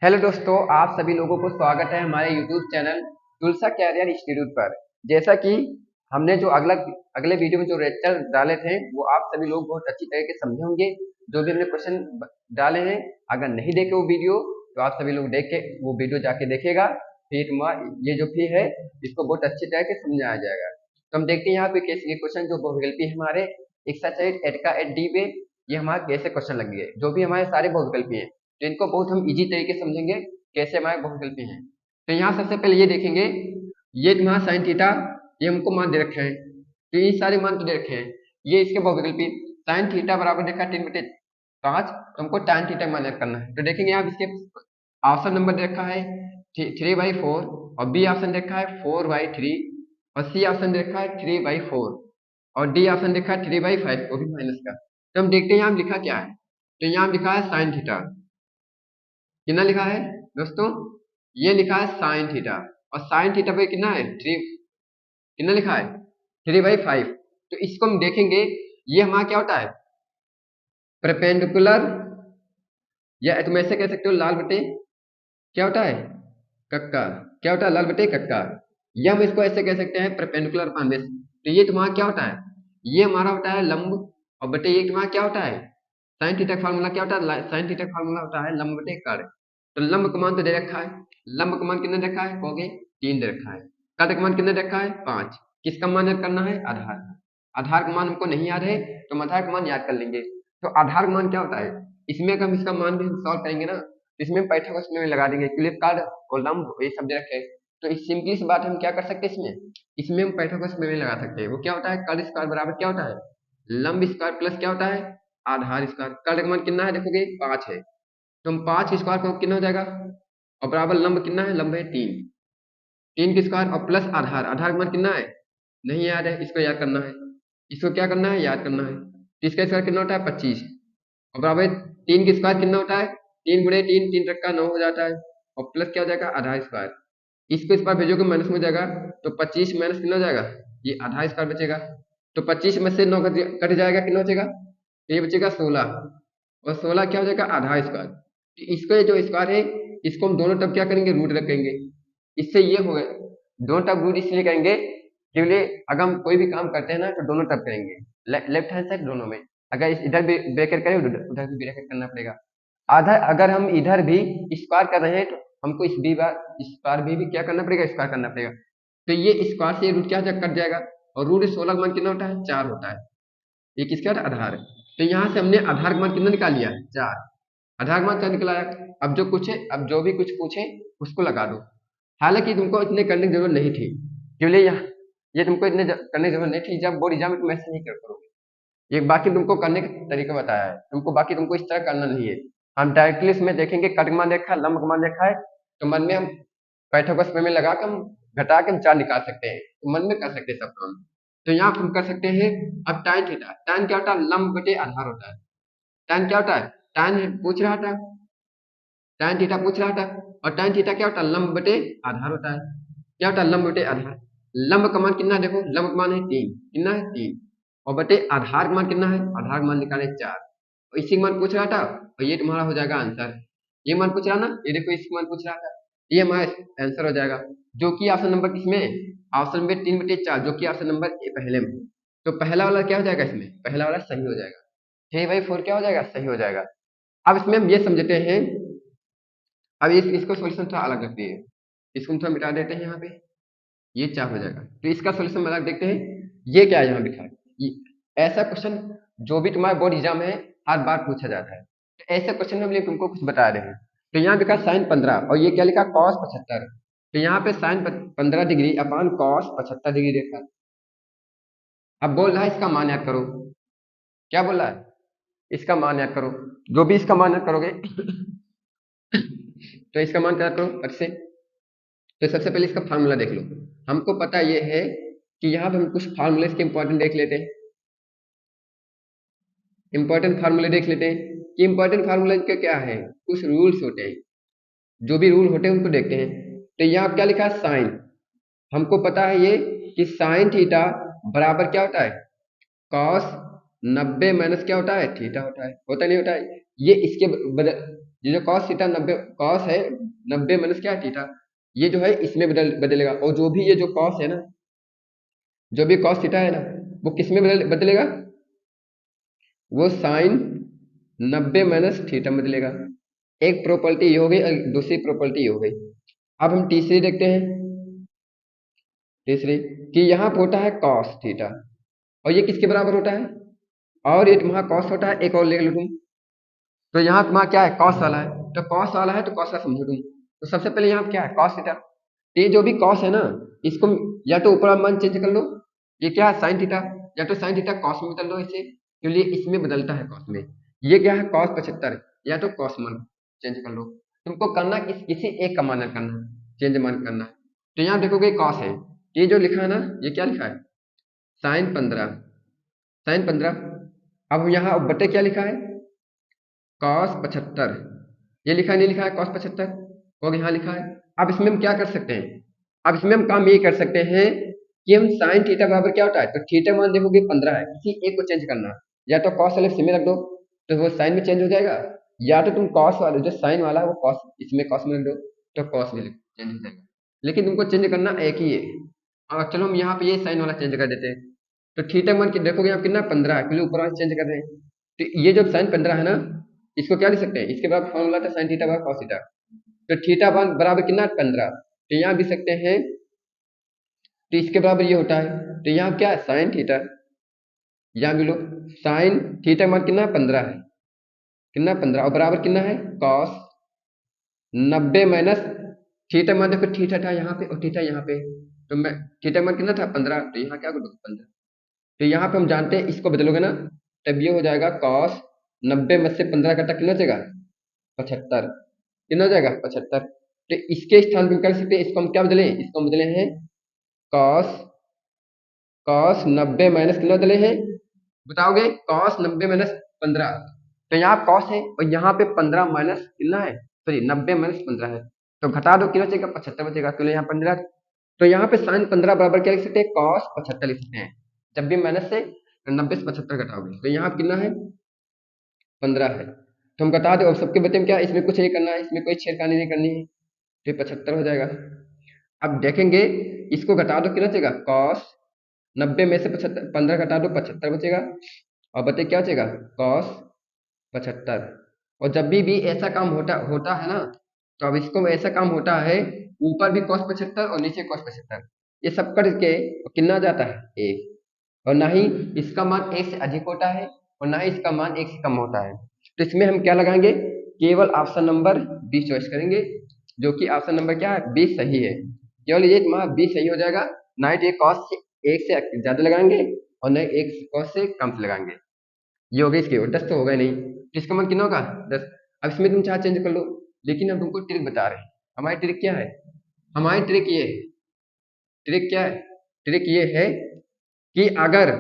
Hello दोस्तों, आप सभी लोगों को स्वागत है हमारे यूट्यूब चैनल तुलसा कैरियर इंस्टीट्यूट पर। जैसा कि हमने जो अगले वीडियो में जो लेक्चर डाले थे वो आप सभी लोग बहुत अच्छी तरह से समझे होंगे। जो भी हमने क्वेश्चन डाले हैं, अगर नहीं देखे वो वीडियो तो आप सभी लोग देख के वो वीडियो जाके देखिएगा। फिर ये जो भी है इसको बहुत अच्छी तरह से समझाया जाएगा। तो हम देखते हैं यहाँ पे कैसे ये क्वेश्चन जो बहुविकल्पी है हमारे एक्सरसाइज 8 का 8D पे ये हमारे कैसे क्वेश्चन लगे। जो भी हमारे सारे बहुविकल्पी हैं तो इनको बहुत हम इजी तरीके से समझेंगे कैसे हमारे बहुविकल्पी हैं। तो यहाँ सबसे पहले ये देखेंगे, ये तुम्हारा साइन थीटा ये हमको मान दे रखे हैं, तो ये सारे मान तो दे रखे हैं। ये इसके बहुविकल्पी साइन थीटा बराबर देखा 3/5, तो हमको tan थीटा मान करना है। तो देखेंगे यहाँ इसके ऑप्शन नंबर दे रखा है 3/4 और बी ऑप्शन देखा है 4/3 और सी ऑप्शन देखा है 3/4 और डी ऑप्शन देखा है 3/5 वो भी माइनस का। तो हम देखते हैं यहाँ लिखा क्या है। तो यहाँ लिखा है साइन थीटा, कितना लिखा है दोस्तों, ये लिखा है साइन थीटा और साइन थीटा पे कितना है 3, कितना लिखा है 3/5। तो इसको हम देखेंगे, ये हमारा क्या होता है परपेंडिकुलर, या तुम ऐसे कह सकते हो लाल बटे क्या होता है कक्का, क्या होता है लाल बटे कक्का, या हम इसको ऐसे कह सकते हैं परपेंडिकुलर पांडेस। तो ये तुम्हारा क्या होता है, ये हमारा होता है लंब और बटे ये तुम्हारा क्या होता है साइन थीटा का फार्मूला क्या होता है, साइन थीटा का फार्मूला होता है लंब बटे कर्ण। तो लंब का मान तो दे रखा है, लंब का मान कितना दे रखा है कहोगे 3 दे रखा है, कर्ण का मान कितना दे रखा है 5। किसका मान याद करना है आधार का, आधार का मान हमको नहीं याद है तो हम आधार का मान याद कर लेंगे। तो आधार का मान क्या होता है, इसमें अगर हम इसका मान भी हम सॉल्व करेंगे ना, इसमें पाइथागोरस में लगा देंगे, क्लिप कार्ड और लंब ये सब दे रखे हैं। तो इस सिंपली सी बात हम क्या कर सकते हैं, इसमें हम पाइथागोरस में लगा सकते हैं। वो क्या होता है कर्ण स्क्वायर बराबर क्या होता है लंब स्क्वायर प्लस क्या होता है आधार स्क्वायर। कर्ण का मान कितना है देखोगे 5 है, तो हम 5 स्क्वायर को कितना हो जाएगा और बराबर लंब कितना है, लंब है 3, 3 के स्क्वायर और प्लस आधार, आधार का मान कितना है नहीं याद है, इसको याद करना है, इसको क्या करना है याद करना है। तो इसका स्क्वायर कितना होता है 25 और बराबर 3 के स्क्वायर कितना होता है 3 गुणे 3, 3 रक्का 9 हो जाता है और प्लस क्या हो जाएगा आधा स्क्वायर। इसको इस बार भेजोगे माइनस में हो जाएगा, तो 25 माइनस कितना हो जाएगा ये आधा स्क्वायर बचेगा। तो 25 में से 9 कट जाएगा, कितना बचेगा तो ये बचेगा 16 और 16 क्या हो जाएगा आधा स्क्वायर। तो इसको जो स्क्वायर है इसको हम दोनों तरफ क्या करेंगे रूट रखेंगे, इससे ये हो गए दोनों तरफ रूट इसलिए करेंगे क्योंकि अगर हम कोई भी काम करते हैं ना तो दोनों तरफ करेंगे, लेफ्ट हैंड साइड दोनों में। अगर इधर भी ब्रैकेट करें उधर भी ब्रैकेट करना पड़ेगा। आधा अगर हम इधर भी स्क्वायर कर रहे हैं तो हमको इस बी बार स्क्वायर भी क्या करना पड़ेगा स्क्वायर करना पड़ेगा। तो ये स्क्वायर से रूट क्या कट जाएगा और रूट 16 का मान कितना होता है 4 होता है, ये किसका आधार है। तो यहाँ से हमने आधार का मान कितना निकाल लिया 4, आधार का मान क्या निकला। अब जो कुछ है, अब जो भी कुछ पूछे उसको लगा दो। हालांकि तुमको इतने करने की जरूरत नहीं थी, क्योंकि ये तुमको इतने करने की जरूरत नहीं थी, जब बोर्ड एग्जाम में तुम ऐसे नहीं कर करोगे। ये बाकी तुमको करने का तरीका बताया है, तुमको बाकी तुमको इस तरह करना नहीं है। हम डायरेक्टली इसमें देखेंगे कट मान देखा है लंब मान देखा है, तो मन में हम पाइथागोरस में लगा के हम घटा के हम 4 निकाल सकते हैं, तो मन में कर सकते हैं सब काम। तो यहाँ हम कर सकते हैं। अब tan थीटा, tan क्या होता है लंब बटे आधार होता है, tan क्या होता है tan पूछ रहा था, tan थीटा पूछ रहा था और tan थीटा क्या होता है लंब बटे आधार होता है। क्या होता है लंब बटे आधार, लंब का मान कितना देखो, लंब का मान है 3, कितना है 3 और बटे आधार का मान कितना है, आधार का मान निकाले 4 और इसी का मान पूछ रहा था और ये तुम्हारा हो जाएगा आंसर। ये मान पूछ रहा ना, ये देखो इसका मान पूछ रहा था, ये हमारा आंसर हो जाएगा जो कि ऑप्शन नंबर किसमें है, ऑप्शन नंबर 3/4 जो कि ऑप्शन नंबर पहले में। तो पहला वाला क्या हो जाएगा, इसमें पहला वाला सही हो जाएगा, 3/4 क्या हो जाएगा सही हो जाएगा। अब इसमें हम ये समझते हैं, अब इसको सोल्यूशन थोड़ा अलग रखते हैं, इसको हम थोड़ा मिटा देते हैं यहाँ पे, ये 4 हो जाएगा। तो इसका सोल्यूशन अलग देखते हैं, ये क्या है यहाँ लिखा है, ऐसा क्वेश्चन जो भी तुम्हारे बोर्ड एग्जाम है हर बार पूछा जाता है। तो ऐसे क्वेश्चन में हम तुमको कुछ बता रहे हैं। तो यहाँ लिखा साइन 15 और ये क्या लिखा कॉस 75। तो यहाँ पे sine 15 degree upon cos 75 degree देखा। अब बोल रहा है इसका मान याद करो, क्या बोल रहा है इसका मान याद करो, जो भी इसका मान याद करोगे तो इसका मान याद करो अच्छे। तो सबसे पहले इसका फार्मूला देख लो, हमको पता ये है कि यहाँ पे हम कुछ फार्मूले इसके इंपॉर्टेंट देख लेते हैं, इंपॉर्टेंट फार्मूले देख लेते हैं कि इंपॉर्टेंट फार्मूला के क्या है, कुछ रूल्स होते हैं, जो भी रूल होते हैं उनको देखते हैं। तो यहाँ क्या लिखा है साइन, हमको पता है ये कि साइन थीटा बराबर क्या होता है कॉस 90 माइनस क्या होता है थीटा होता है, होता नहीं होता है। ये इसके ये जो कॉस थीटा 90 कॉस है 90 माइनस क्या है थीटा, ये जो है इसमें बदलेगा, और जो भी ये जो कॉस है ना, जो भी कॉस थीटा है ना, वो किस में बदलेगा, वो साइन 90 माइनस थीटा में बदलेगा। एक प्रॉपर्टी ये हो गई और दूसरी प्रॉपर्टी ये हो गई। अब हम तीसरी देखते हैं। तीसरी कि यहाँ पे होता है कॉस थीटा, और ये किसके बराबर होता है, और ये वहाँ कॉस होता है, एक और ले लो तुम। तो यहाँ तुम्हारा क्या है, कॉस वाला है, तो कॉस वाला है तो कॉस का समझो तुम। तो सबसे पहले यहाँ पे क्या है, कॉस थीटा। तो ये जो भी कॉस है ना, इसको या तो ऊपर वाला मान चेंज कर लो, ये क्या है साइन थीटा, या तो साइन थीटा कॉस में बदल लो इसे, क्योंकि इसमें बदलता है कॉस में। ये क्या है कॉस 75, या तो कॉस मान चेंज कर लो। तुमको करना किसी एक का मान करना है, चेंज मान करना है। तो यहाँ देखोगे कॉस है, ये जो लिखा है ना, ये क्या लिखा है, साइन 15, साइन 15। अब यहाँ बटे क्या लिखा है, कॉस 75, ये लिखा नहीं लिखा है कॉस 75, और यहाँ लिखा है। अब इसमें हम क्या कर सकते हैं, अब इसमें हम काम ये कर सकते हैं कि हम साइन थीटा बराबर क्या होता है, तो थीटा मान देखोगे 15 है, किसी एक को चेंज करना, या तो कॉस वाले इसमें रख दो तो वो साइन में चेंज हो जाएगा, या तो तुम कॉस वाले जो साइन वाला है वो कॉस इसमें कॉस में रख दो तो कॉस में चेंज हो जाएगा। लेकिन तुमको चेंज करना एक ही है। और चलो हम यहाँ पे ये साइन वाला चेंज कर देते हैं। तो थीटा मान के देखोगे यहाँ कितना 15 है, क्योंकि ऊपर वाला चेंज कर रहे हैं। तो ये जो साइन 15 है ना, इसको क्या लिख सकते हैं, इसके बराबर फॉर्मूला था साइन थीटा बराबर कॉस थीटा। तो थीटा बराबर कितना 15, तो यहाँ भी सकते हैं, तो इसके बराबर ये होता है। तो यहाँ क्या है साइन थीटा, यहाँ भी लो साइन थीटा मान कितना 15 है, कितना 15, और बराबर कितना है कॉस 90 माइनस थीटा मान देखो, थीटा था यहाँ पे और थीटा यहाँ पे, तो मैं थीटा मान कितना था 15, तो यहाँ क्या करो 15। तो यहाँ पे हम जानते हैं इसको बदलोगे ना, तब ये हो जाएगा कॉस 90 में से 15 घटा कितना हो जाएगा 75, कितना हो जाएगा 75। तो इसके स्थान पर कर सकते हैं, इसको हम क्या बदले, इसको हम बदले हैं कॉस, कॉस 90 माइनस कितना बदले हैं, बताओगे कॉस 90 माइनस 15। तो यहाँ कॉस है और यहाँ पे 15 माइनस कितना है, सॉरी 90 माइनस 15 है, तो घटा दो कितना बचेगा 75 बचेगा, तो यहाँ 15। तो यहाँ पे साइन 15 बराबर क्या लिख सकते हैं, कॉस 75 लिख सकते हैं। जब भी माइनस से 90 से 75 घटाओगे तो यहाँ कितना है 15 है, तो हम बता दो। अब सबके बच्चे में क्या, इसमें कुछ नहीं करना है, इसमें कोई छेड़खानी नहीं करनी है, तो 75 हो जाएगा। अब देखेंगे इसको घटा दो कितना बचेगा, कॉस 90 में से 75 15 घटा दो 75 बचेगा, और बचे क्या बचेगा कॉस 75। और जब भी ऐसा काम होता होता है ना, तो अब इसको में ऐसा काम होता है, ऊपर भी कॉस 75 और नीचे कॉस 75, ये सब करके कितना जाता है एक, और ना ही इसका मान एक से अधिक होता है और ना ही इसका मान एक से कम होता है। तो इसमें हम क्या लगाएंगे, केवल ऑप्शन नंबर बी चॉइस करेंगे, जो कि ऑप्शन नंबर क्या है बी सही है। केवल ये तुम्हारा बी सही हो जाएगा, ना ही ये कॉस से एक से ज्यादा लगाएंगे और न एक कॉस से कम से लगाएंगे। ये हो गई इसकी, और 10 तो होगा ही नहीं, तो इसका मान कितना होगा 10। अब इसमें तुम चाहे चेंज कर लो, लेकिन हम तुमको ट्रिक बता रहे हैं। हमारी ट्रिक क्या है, हमारी ट्रिक ये है, ट्रिक क्या है, ट्रिक ये है कि अगर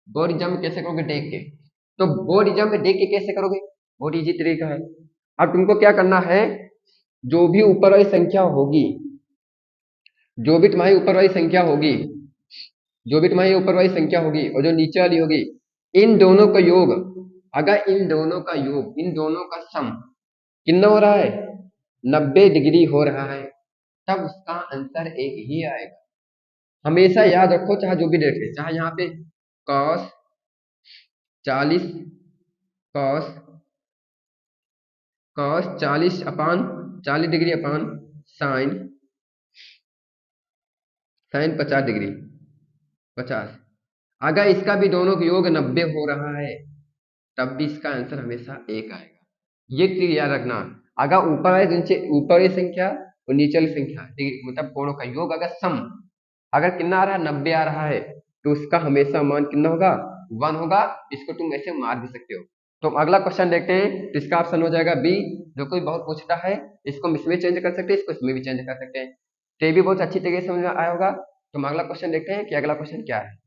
बोर्ड एग्जाम में कैसे करोगे देख के, तो बोर्ड एग्जाम में देख के कैसे करोगे, बहुत इजी तरीका है। अब तुमको क्या करना है, जो भी ऊपर वाली संख्या होगी, जो भी तुम्हारी ऊपर वाली संख्या होगी, जो भी तुम्हारी ऊपर वाली संख्या होगी और जो नीचे वाली होगी, इन दोनों का योग, अगर इन दोनों का योग, इन दोनों का सम कितना हो रहा है 90 डिग्री हो रहा है, तब उसका आंसर एक ही आएगा। हमेशा याद रखो, चाहे जो भी देखे, चाहे यहाँ पे cos 40 cos cos 40 upon 40 degree upon sine sine 50 degree 50, अगर इसका भी दोनों का योग 90 हो रहा है, तब भी इसका आंसर हमेशा एक आएगा। ये चीज याद रखना, अगर ऊपर वाली ऊपर वाली संख्या और नीचे वाली संख्या, मतलब कोणों का योग अगर सम अगर कितना आ रहा है 90 आ रहा है, तो उसका हमेशा मान कितना होगा 1 होगा। इसको तुम ऐसे मार भी सकते हो। तो हम अगला क्वेश्चन देखते हैं, तो इसका ऑप्शन हो जाएगा बी, जो कोई बहुत पूछता है। इसको हम इसमें चेंज कर सकते हैं, इसको इसमें भी चेंज कर सकते हैं, तो ये भी बहुत अच्छी तरीके से समझ में आया होगा। तो हम अगला क्वेश्चन देखते हैं कि अगला क्वेश्चन क्या है।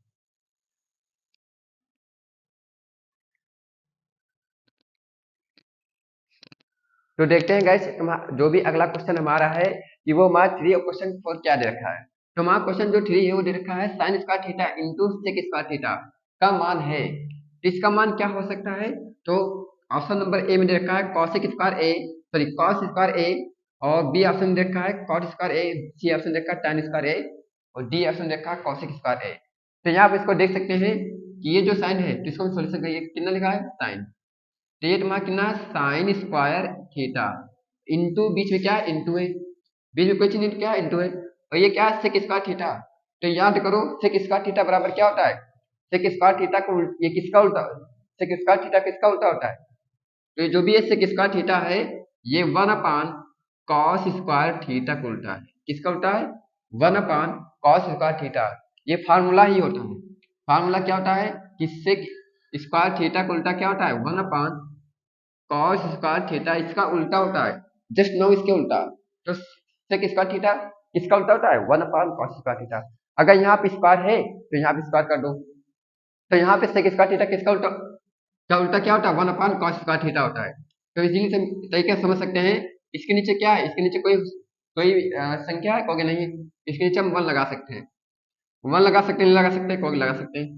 तो देखते हैं गाइस, जो भी अगला क्वेश्चन हमारा है कि वो हमारा 3 और क्वेश्चन 4 क्या दे रखा है। तो हमारा क्वेश्चन जो 3 है वो दे रखा है sine square theta into sec square theta का मान है। तो इसका मान क्या हो सकता है, तो ऑप्शन नंबर ए में दे रखा है कॉसेक स्क्वायर ए, सॉरी कॉस स्क्वायर ए, और बी ऑप्शन में दे रखा है कॉट स्क्वायर ए, सी ऑप्शन दे रखा है tan स्क्वायर ए, और डी ऑप्शन दे रखा है कॉसेक स्क्वायर ए। तो यहाँ आप इसको देख सकते हैं कि ये जो साइन है तो इसको हम सोल्यूशन करिए, कितना लिखा है साइन, तो ये तुम्हारा कितना साइन स्क्वायर थीटा इंटू बीच में क्या है इंटू है, बीच में कोई चीज नहीं क्या है इंटू है, और ये क्या है सेक स्क्वायर थीटा। तो याद करो सेक स्क्वायर थीटा बराबर क्या होता है, सेक स्क्वायर थीटा को ये किसका उल्टा, सेक स्क्वायर थीटा किसका उल्टा होता है, तो ये जो भी है सेक स्क्वायर थीटा है ये 1 कॉस स्क्वायर थीटा का उल्टा है, किसका उल्टा है 1 कॉस स्क्वायर थीटा, ये फार्मूला ही होता है। फार्मूला क्या होता है कि सेक स्क्वायर थीटा का उल्टा क्या होता है 1 कॉस स्क्वायर थीटा, इसका उल्टा होता है जस्ट नो इसके उल्टा, तो सेक स्क्वायर थीटा किसका उल्टा होता है 1 कॉस स्क्वायर थीटा। अगर यहाँ पे स्क्वायर है तो यहाँ पे स्क्वायर कर दो, तो यहाँ पे सेक स्क्वायर थीटा किसका उल्टा, क्या उल्टा क्या होता है 1 कॉस स्क्वायर थीटा होता है। तो इसी तरीके से समझ सकते हैं, इसके नीचे क्या है, इसके नीचे कोई कोई संख्या है कहोगे नहीं, इसके नीचे हम 1 लगा सकते हैं, 1 लगा सकते हैं नहीं लगा सकते कहोगे लगा सकते हैं।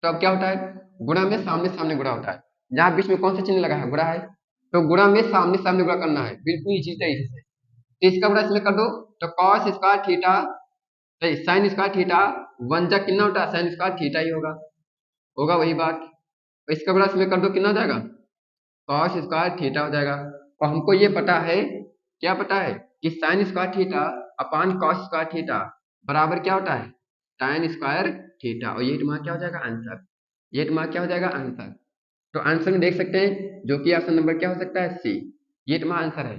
तो अब क्या होता है गुणा में सामने सामने गुणा होता है, जहाँ बीच में कौन सा चिन्ह लगा है गुणा है, तो गुणा में सामने सामने गुणा करना है बिल्कुल इसी तरीके से। तो इसका गुणा इसमें कर दो, तो cos square theta sine square theta 1 जा कितना होता है साइन स्क्वायर थीटा ही होगा, होगा वही बात। तो इसका गुणा इसमें कर दो कितना हो जाएगा कॉस स्क्वायर थीटा हो जाएगा। और हमको ये पता है, क्या पता है कि sign square theta upon cos square theta बराबर क्या होता है tan स्क्वायर थीटा, और ये तुम्हारा क्या हो जाएगा आंसर, ये तुम्हारा क्या हो जाएगा आंसर। तो आंसर में देख सकते हैं जो कि ऑप्शन नंबर क्या हो सकता है सी, ये तुम्हारा आंसर है।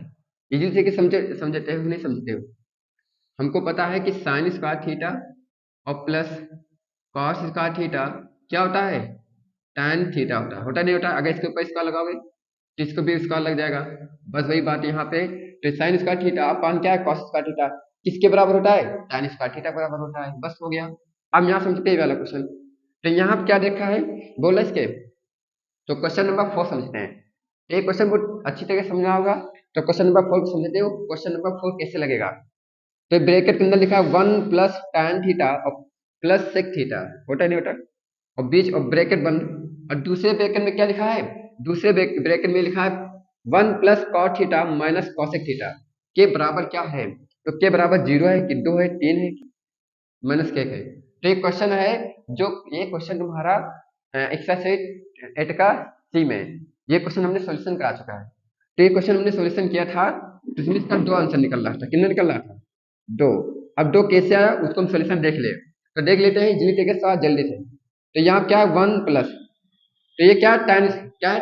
इजी से कि समझते हो नहीं समझते हो, हमको पता है कि साइन स्क्वायर थीटा और प्लस कॉस स्क्वायर थीटा क्या होता है tan थीटा होता नहीं होता, अगर इसके ऊपर स्क्वायर लगाओगे तो इसको भी स्क्वायर लग जाएगा, बस वही बात यहाँ पे। तो साइन स्क्वायर थीटा अपान क्या है कॉस स्क्वायर थीटा, किसके बराबर होता है tan स्क्वायर थीटा बराबर होता है, बस हो गया। अब यहाँ समझते हैं वाला क्वेश्चन, तो यहाँ पे क्या देखा है बोला इसके, तो क्वेश्चन नंबर 4 समझते हैं। ये क्वेश्चन बहुत अच्छी तरह से समझना होगा, तो क्वेश्चन नंबर 4 समझते हो, क्वेश्चन नंबर 4 कैसे लगेगा। तो ब्रैकेट के अंदर लिखा है 1 प्लस tan थीटा और प्लस सेक थीटा, होता नहीं होता, और बीच और ब्रैकेट बंद, और दूसरे ब्रैकेट में क्या लिखा है, दूसरे ब्रैकेट में लिखा है 1 plus cot theta minus cosec theta के बराबर क्या है, तो के बराबर 0 है कि 2 है 3 है माइनस के है। तो ये क्वेश्चन है, जो ये क्वेश्चन तुम्हारा एक्सरसाइज 8 का सी में, ये क्वेश्चन हमने सॉल्यूशन करा चुका है। तो ये क्वेश्चन हमने सॉल्यूशन किया था, तो इसमें इसका 2 आंसर निकल रहा था, कितना निकल रहा था 2। अब 2 कैसे आया उसको हम सॉल्यूशन देख ले, तो देख लेते हैं जल्दी के साथ जल्दी से। तो यहाँ क्या है 1 प्लस, तो ये क्या है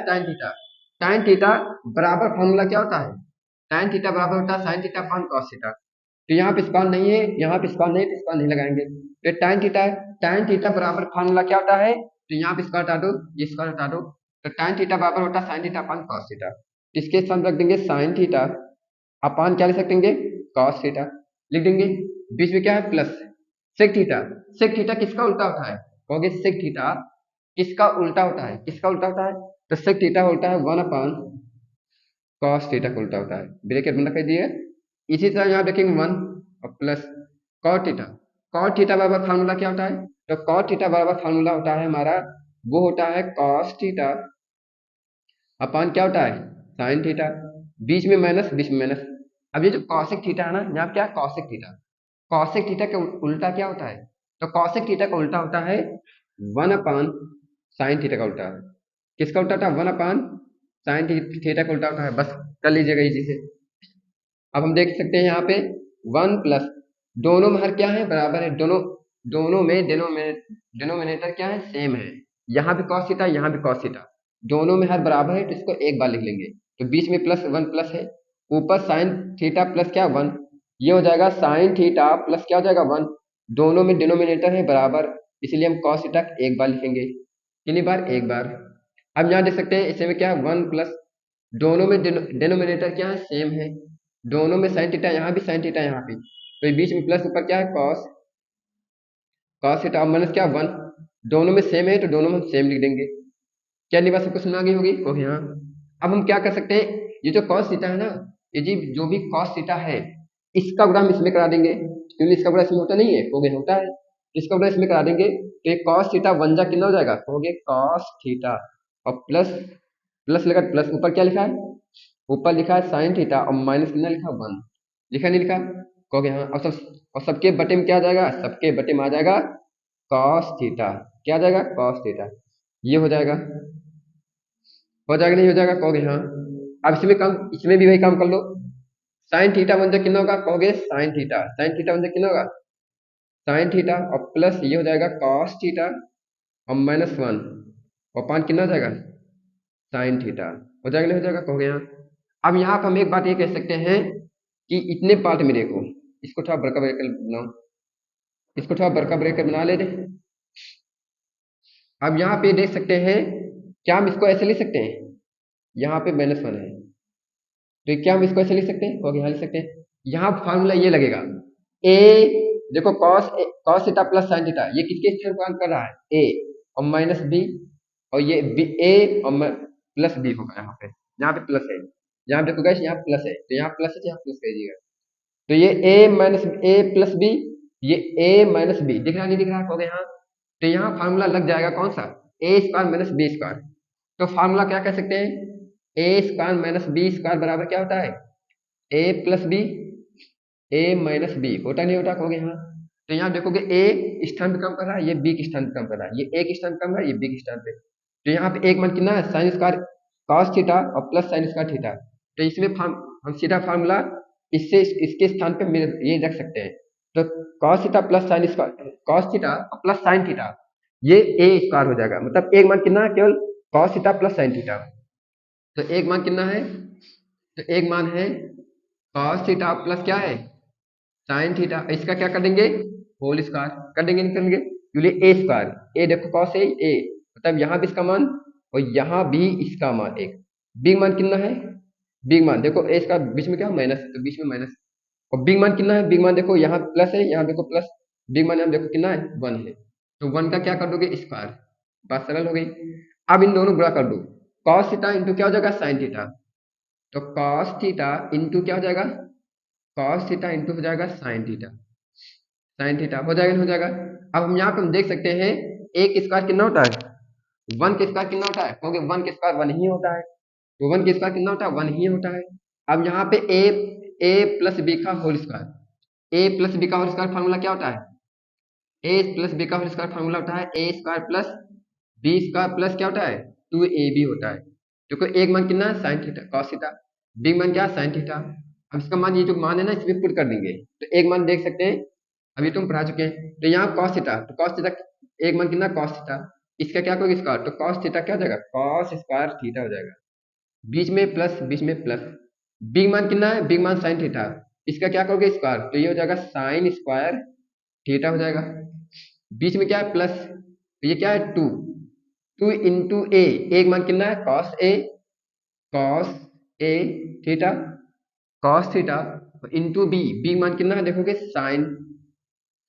tan थीटा, tan थीटा बराबर फॉर्मूला क्या होता है tan थीटा बराबर होता है sin theta upon cos theta. तो यहाँ पे स्क्वायर नहीं है, यहाँ पे स्क्वायर नहीं, तो स्क्वायर नहीं लगाएंगे। तो tan थीटा है, tan थीटा बराबर फॉर्मूला क्या होता है, तो यहाँ पे स्क्वायर हटा दो, ये स्क्वायर हटा दो, तो tan थीटा बराबर होता है sin theta upon cos theta. इसके साथ रख देंगे sin थीटा अपॉन क्या लिख सकते cos थीटा लिख देंगे, बीच में क्या है plus sec theta, sec theta किसका उल्टा होता है कहोगे सेक थीटा किसका उल्टा होता है, किसका उल्टा होता है, तो सेक थीटा उल्टा है 1 अपॉन कॉस थीटा का उल्टा होता है, ब्रैकेट बंद कर दिए। इसी तरह यहाँ देखेंगे 1 और plus cot theta, cot theta बराबर फार्मूला क्या होता है, तो कॉट थीटा बराबर फार्मूला होता है हमारा, वो होता है कॉस थीटा अपॉन क्या होता है साइन थीटा, बीच में माइनस बीच में माइनस। अब ये जो कॉसेक थीटा है ना, यहाँ क्या कॉसेक थीटा, कॉसेक थीटा का उल्टा क्या होता है, तो कॉसेक थीटा का उल्टा होता है 1 अपॉन साइन थीटा का उल्टा है, किसका उल्टा होता है 1 अपॉन साइन थीटा का उल्टा होता है, बस कर लीजिएगा इसी से। अब हम देख सकते हैं यहाँ पे 1 प्लस, दोनों में हर क्या है बराबर है, दोनों दोनों में डिनोमिनेटर क्या है सेम है, यहाँ भी कॉस थीटा यहाँ भी कॉस थीटा, दोनों में हर बराबर है, तो इसको एक बार लिख लेंगे, तो बीच में प्लस 1 प्लस है, ऊपर साइन थीटा प्लस क्या 1, ये हो जाएगा साइन थीटा प्लस क्या हो जाएगा 1, दोनों में डिनोमिनेटर है बराबर, इसलिए हम कॉस थीटा एक बार लिखेंगे, कितनी बार एक बार। अब यहाँ देख सकते हैं इसे में क्या है 1 प्लस, दोनों में डिनोमिनेटर क्या है सेम है, दोनों में साइन थीटा यहाँ भी साइन थीटा यहाँ भी, तो ये बीच में प्लस ऊपर क्या है कॉस, कॉस थीटा माइनस क्या 1, दोनों में सेम है तो दोनों में सेम लिख देंगे। क्या नहीं बात सबको सुना गई होगी ओके हाँ। अब हम क्या कर सकते हैं, ये जो कॉस थीटा है ना, ये जी जो भी कॉस थीटा है इसका गुणा हम इसमें करा देंगे, क्योंकि इसका गुणा इसमें होता नहीं है ओके होता है, इसका गुणा इसमें करा देंगे, तो ये कॉस थीटा 1 जा कितना हो जाएगा कहोगे कॉस थीटा और प्लस प्लस लगा, प्लस ऊपर क्या लिखा है, ऊपर लिखा है साइन थीटा और माइनस कितना लिखा, 1 लिखा नहीं लिखा, कहोगे हाँ। और सबके बटे में क्या आ जाएगा, सबके बटे में आ जाएगा कॉस थीटा, क्या आ जाएगा, कॉस थीटा। ये हो जाएगा नहीं हो जाएगा, कहोगे हाँ। अब इसमें भी वही काम कर लो। साइन थीटा बन जाए कितना होगा, कहोगे साइन थीटा बन जाए कितना होगा, साइन थीटा और प्लस ये हो जाएगा कॉस थीटा और -1 और पान कितना हो जाएगा, साइन थीटा। हो जाएगा नहीं हो जाएगा, कहोगे हाँ। अब यहाँ पर हम एक बात ये कह सकते हैं कि इतने पार्ट में देखो, इसको थोड़ा बड़का ब्रेकर बनाओ, इसको थोड़ा बड़का ब्रेकर बना ले दे। अब यहाँ पे देख सकते हैं, क्या हम इसको ऐसे लिख सकते हैं, यहाँ पे -1 है, तो क्या हम इसको ऐसे लिख सकते हैं, कहोगे हाँ लिख सकते हैं। यहाँ फार्मूला ये लगेगा, ए देखो cos theta plus sine theta, ये किसके स्थान पर काम कर रहा है, ए और माइनस बी, और ये बी ए और प्लस बी होगा यहाँ पे प्लस है, यहाँ देखो गाइस यहाँ प्लस है, तो यहाँ प्लस है तो यहाँ प्लस करिएगा। तो ये ए माइनस ए प्लस बी, ये ए माइनस बी दिख रहा नहीं दिख रहा, कहोगे हाँ। तो यहाँ फार्मूला लग जाएगा कौन सा, ए स्क्वायर माइनस बी स्क्वायर। तो फार्मूला क्या कह सकते हैं, ए स्क्वायर माइनस बी स्क्वायर बराबर क्या होता है, a plus B, A minus B, होता नहीं होता, कहोगे हाँ। तो यहाँ देखोगे ए स्थान पे काम कर रहा है, ये बी के स्थान पे काम कर रहा है, ये ए के स्थान पे काम कर रहा है, ये बी के स्थान पे। तो यहाँ पे एक मान कितना है, साइन स्क्वायर कॉस थीटा और प्लस साइन स्क्वायर थीटा। तो इसमें हम सीधा फार्मूला इससे इसके स्थान पे ये रख सकते हैं। तो cos theta plus sine square, cos theta और प्लस साइन थीटा, ये ए स्क्वायर हो जाएगा, मतलब एक मान कितना है, केवल cos theta plus sine theta. तो एक मान कितना है, तो एक मान है कॉस थीटा प्लस क्या है, साइन थीटा, इसका क्या कर देंगे, होल स्क्वायर कर देंगे, नहीं करेंगे, क्योंकि ए स्क्वायर, ए देखो कॉस ए मतलब यहाँ भी इसका मान और यहाँ भी इसका मान, एक बिग मान कितना है, बिग मान देखो ए इसका बीच में क्या माइनस है, तो बीच में माइनस, और बिग मान कितना है, बिग मान देखो यहाँ प्लस है, यहाँ देखो प्लस, बिग मान यहाँ देखो कितना है, 1 है। तो 1 का क्या कर दोगे, स्क्वायर, बात सरल हो गई। अब इन दोनों गुणा कर दो, कॉस थीटा इंटू क्या हो जाएगा, साइन थीटा, तो कॉस थीटा इंटू क्या हो जाएगा, कॉस थीटा इंटू हो जाएगा साइन थीटा, साइन थीटा हो जाएगा नहीं हो जाएगा। अब हम यहाँ पे हम देख सकते हैं एक स्क्वायर कितना होता है, 1 के स्क्वायर कितना होता है, क्योंकि 1 के स्क्वायर 1 ही होता है, तो 1 के स्क्वायर कितना होता है, 1 ही होता है। अब यहाँ पे ए प्लस बी का whole square, a plus b का होल स्क्वायर फार्मूला क्या होता है, ए प्लस बी का होल स्क्वायर फार्मूला होता है a square plus b square plus क्या होता है, 2ab होता है। देखो एक मान कितना है, sine theta cos theta, B मान क्या है, साइन थीटा। अब इसका मान ये जो मान है ना इसमें पुट कर देंगे, तो एक मान देख सकते हैं, अभी तुम पढ़ा चुके हैं, तो यहाँ कॉस थीटा, तो कॉस थीटा एक मान कितना, कॉस थीटा, इसका क्या करोगे स्क्वायर, तो कॉस थीटा क्या हो जाएगा, कॉस स्क्वायर थीटा हो जाएगा, बीच में प्लस बीच में प्लस, बिग मान कितना है, बिग मान साइन थीटा, इसका क्या करोगे स्क्वायर, तो ये हो जाएगा साइन स्क्वायर थीटा हो जाएगा, बीच में क्या है प्लस, तो ये क्या है 2 इंटू ए, एक मान कितना है, cos a theta, cos theta into b, b मान कितना है देखोगे, साइन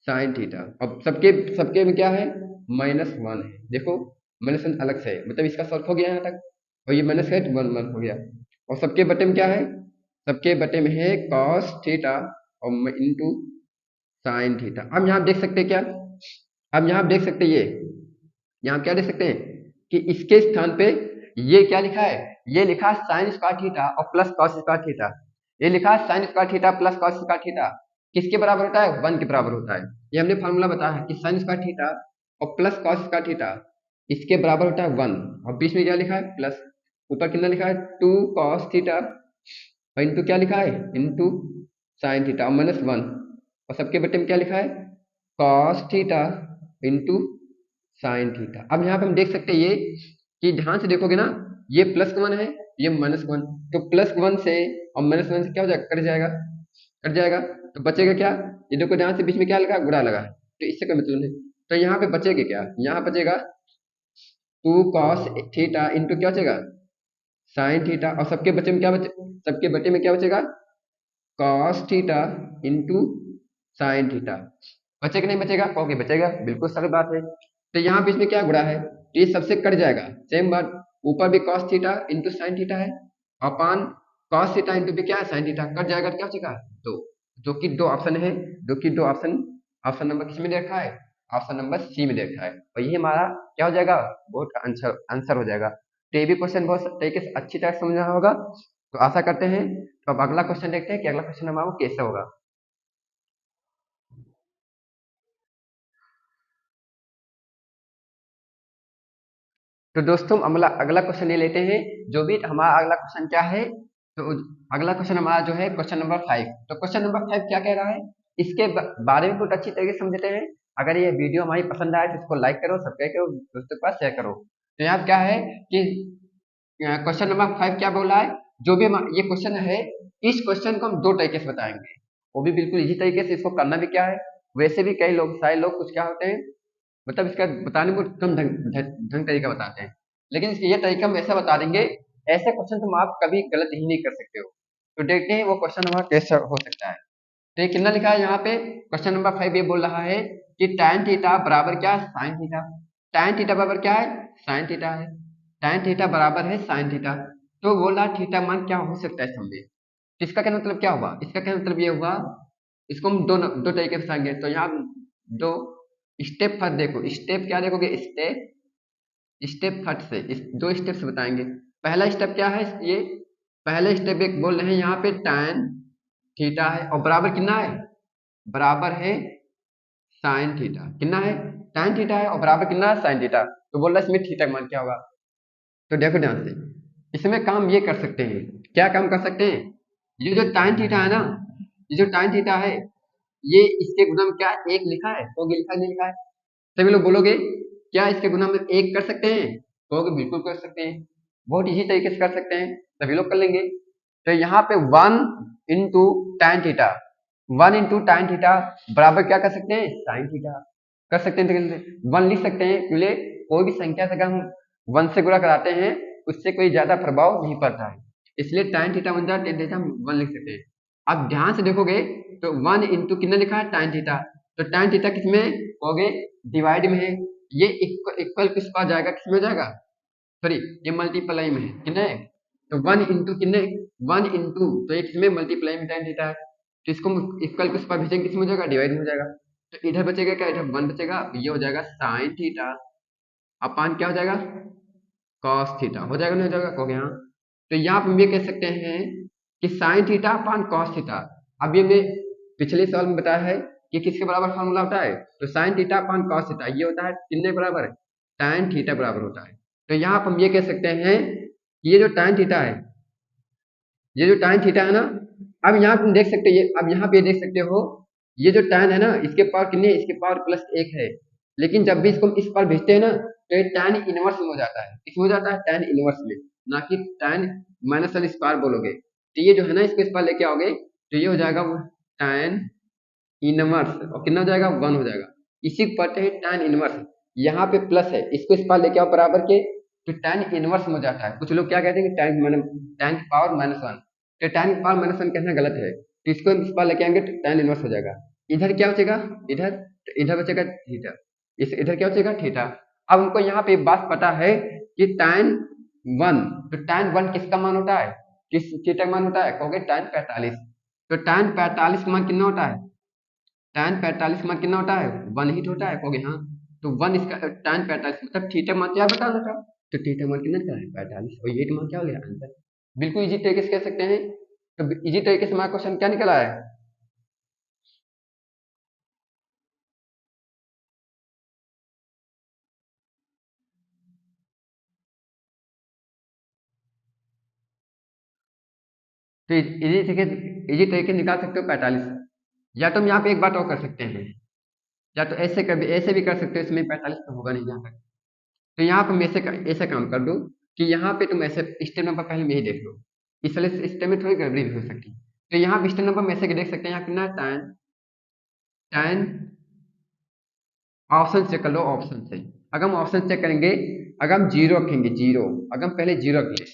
साइन थीटा। अब सबके सबके में क्या है, -1 है, देखो -1 अलग से है, मतलब इसका सॉल्व हो गया यहाँ तक, और ये माइनस है तो 1 हो गया, और सबके बटे में क्या है, सबके बटे में है कॉस थीटा और इंटू साइन थीटा। अब यहाँ देख सकते हैं क्या, अब यहाँ देख सकते हैं ये, यहाँ क्या देख सकते हैं कि इसके स्थान पे ये क्या लिखा है, ये लिखा है साइन स्क्वायर थीटा और प्लस कॉस स्क्वायर थीटा, ये लिखा है sine square theta plus cos square theta, किसके बराबर होता है, 1 के बराबर होता है। ये हमने फार्मूला बताया है कि साइन स्क्वायर थीटा और प्लस कॉस स्क्वायर थीटा इसके बराबर होता है 1, और बीच में क्या लिखा है प्लस, ऊपर कितना लिखा है 2 कॉस थीटा और इंटू क्या लिखा है, इंटू साइन थीटा और -1, और सबके बटे में क्या लिखा है, cos theta into sine theta. अब यहाँ पे हम देख सकते हैं ये कि ध्यान से देखोगे ना, ये +1 है, ये -1, तो +1 से और -1 से क्या हो जाएगा, कट जाएगा, कट जाएगा, तो बचेगा क्या, ये देखो ध्यान से बीच में क्या लगा, गुणा लगा, तो इससे कोई मतलब नहीं, तो यहाँ पे बचेगा क्या, यहाँ बचेगा 2 कॉस थीटा इंटू क्या बचेगा, साइन थीटा, और सबके बचे में क्या बचे, सबके बटे में क्या बचेगा, cos theta into sine theta. बचेगा नहीं बचेगा, कहोगे बचेगा, बिल्कुल सरल बात है। तो यहाँ पे इसमें क्या गुणा है, तो ये सबसे कट जाएगा, सेम बात, ऊपर भी cos theta into sine theta है, अपान कॉस थीटा इंटू भी क्या है, साइन थीटा, कट जाएगा तो क्या बचेगा, दो, जो कि दो ऑप्शन है, जो कि दो ऑप्शन, ऑप्शन नंबर किस में दे रखा है, ऑप्शन नंबर सी में दे रखा है, और ये हमारा क्या हो जाएगा, बहुत आंसर आंसर हो जाएगा। तो ये भी क्वेश्चन बहुत तरीके से अच्छी तरह से समझना होगा। तो आशा करते हैं। तो अब अगला क्वेश्चन देखते हैं कि अगला क्वेश्चन हमारा कैसे होगा। तो दोस्तों अगला अगला क्वेश्चन ये लेते हैं। जो भी हमारा अगला क्वेश्चन क्या है, तो अगला क्वेश्चन हमारा जो है क्वेश्चन नंबर 5। तो क्वेश्चन नंबर 5 क्या कह रहा है, इसके बारे में कुछ अच्छी तरीके से समझते हैं। अगर ये वीडियो हमारी पसंद आए तो इसको लाइक करो, सब्सक्राइब करो, दोस्तों के पास शेयर करो। तो यहाँ क्या है कि क्वेश्चन नंबर 5 क्या बोल रहा है, जो भी ये क्वेश्चन है, इस क्वेश्चन को हम दो तरीके से बताएंगे, वो भी बिल्कुल इजी तरीके से। इसको करना भी क्या है, वैसे भी कई लोग सारे लोग कुछ क्या होते हैं, मतलब इसका बताने को कम ढंग तरीका बताते हैं, लेकिन ये तरीका हम ऐसा बता देंगे, ऐसे क्वेश्चन तुम आप कभी गलत ही नहीं कर सकते हो। तो देखते हैं वो क्वेश्चन हमारा कैसे हो सकता है। तो ये कितना लिखा है यहाँ पे, क्वेश्चन नंबर 5 ये बोल रहा है कि tan थीटा बराबर क्या है, साइन थीटा। tan थीटा बराबर क्या है, साइन थीटा है। tan थीटा बराबर है साइन थीटा। तो बोला थीटा मान क्या हो सकता है समझे। तो इसका क्या मतलब क्या हुआ, इसका क्या मतलब ये हुआ, इसको हम दो तरीके से समझेंगे। तो यहाँ दो स्टेप फर्स्ट देखो, स्टेप क्या देखोगे, स्टेप स्टेप फट से इस दो स्टेप से बताएंगे। पहला स्टेप क्या है, ये पहले स्टेप एक बोल रहे हैं यहाँ पे tan थीटा है और बराबर कितना है, बराबर है साइन थीटा। कितना है, tan थीटा है और बराबर कितना है, साइन थीटा। तो बोल रहा है इसमें थीटा का मान क्या होगा। तो देखो ध्यान से, इसमें काम ये कर सकते हैं, क्या काम कर सकते हैं, ये जो tan थीटा है ना, ये जो tan थीटा है, ये इसके गुना में क्या एक लिखा है, तो लिखा नहीं लिखा है। सभी लोग बोलोगे क्या इसके गुना में एक कर सकते हैं, कहोगे बिल्कुल कर सकते हैं, बहुत इजी तरीके से कर सकते हैं, सभी लोग कर लेंगे। तो यहाँ पे 1 into tan theta, 1 into tan theta बराबर क्या कर सकते हैं, साइन थीटा कर सकते हैं। तो 1 लिख सकते हैं, क्योंकि कोई भी संख्या से अगर हम 1 से गुणा कराते हैं उससे कोई ज्यादा प्रभाव नहीं पड़ता है, इसलिए tan थीटा बन जाए tan थीटा हम 1 लिख सकते हैं। अब ध्यान से देखोगे तो 1 इंटू कितना लिखा है, tan थीटा। तो tan थीटा किसमें कहोगे, डिवाइड में है, ये इक्वल किस पास जाएगा, किसमें जाएगा, सॉरी ये मल्टीप्लाई में है, कितना है, तो 1 इंटू कितने, 1 इंटू, तो ये किसमें मल्टीप्लाई में tan थीटा है, तो इसको इक्वल किस पास भेजेंगे, किसमें हो जाएगा, डिवाइड में हो जाएगा। तो इधर बचेगा क्या, इधर 1 बचेगा, ये हो जाएगा साइन थीटा अपान क्या हो जाएगा, कॉस थीटा। हो जाएगा नहीं हो जाएगा, कहोगे हाँ। तो यहाँ पे हम ये कह सकते हैं कि sine theta upon cos theta. अब ये मैं पिछले सवाल में बताया है कि किसके बराबर फॉर्मूला होता है, तो sine theta upon cos theta ये होता है कितने बराबर, tan थीटा बराबर होता है। तो यहाँ पर हम ये कह सकते हैं कि ये जो tan थीटा है, ये जो tan थीटा है ना, अब यहाँ तुम देख सकते हो, ये अब यहाँ पे देख सकते हो, ये जो tan है ना, इसके पावर कितनी है, इसके पावर +1 है, लेकिन जब भी इसको हम इस पार भेजते हैं ना, तो ये tan इनवर्स में हो जाता है, इसमें हो जाता है tan इनवर्स में, ना कि tan -1 इस पार बोलोगे। तो ये जो है ना, इसको इस पार लेके आओगे तो ये हो जाएगा tan इनवर्स, और कितना हो जाएगा, 1 हो जाएगा। इसी को पढ़ते हैं tan इनवर्स, यहाँ पे प्लस है, इसको इस पार लेके आओ बराबर के, तो tan इनवर्स में हो जाता है। कुछ लोग क्या कहते हैं कि tan की पावर -1, तो tan की पावर -1 कहना गलत है, तो इसको इस पार लेके आएंगे तो tan इनवर्स हो जाएगा। इधर क्या बचेगा, इधर, तो इधर बचेगा थीटा, इस इधर क्या बचेगा, थीटा। अब हमको यहाँ पे बात पता है कि tan 1, तो tan 1 किसका मान होता है, किस थीटा का मान होता है, कहोगे tan 45। तो tan 45 का मान कितना होता है, tan 45 का मान कितना होता है, 1 ही तो होता है, कहोगे हाँ। तो 1 इसका tan 45 मतलब थीटा मान क्या बताना था, तो थीटा मान कितना निकला है, 45, और ये मान क्या हो गया, आंसर। बिल्कुल इजी तरीके से कह सकते हैं। तो इजी तरीके से हमारा क्वेश्चन क्या निकला है, तो इजी तरीके से निकाल सकते हो 45। या तो हम यहाँ पे एक बात और कर सकते हैं, या तो ऐसे भी कर सकते हो, इसमें 45 तो होगा नहीं यहाँ तक। तो यहाँ पर मैं ऐसे काम कर दूँ कि यहाँ पे तुम ऐसे स्टेप नंबर पहले में ही देख लो, इस वाले स्टेप में थोड़ी गड़बड़ी भी हो सकती है। तो यहाँ पे स्टेप नंबर में ऐसे देख सकते हैं, यहाँ कितना tan tan ऑप्शन चेक कर लो, ऑप्शन से अगर हम ऑप्शन चेक करेंगे, अगर हम जीरो रखेंगे, जीरो, अगर हम पहले जीरो रख ले,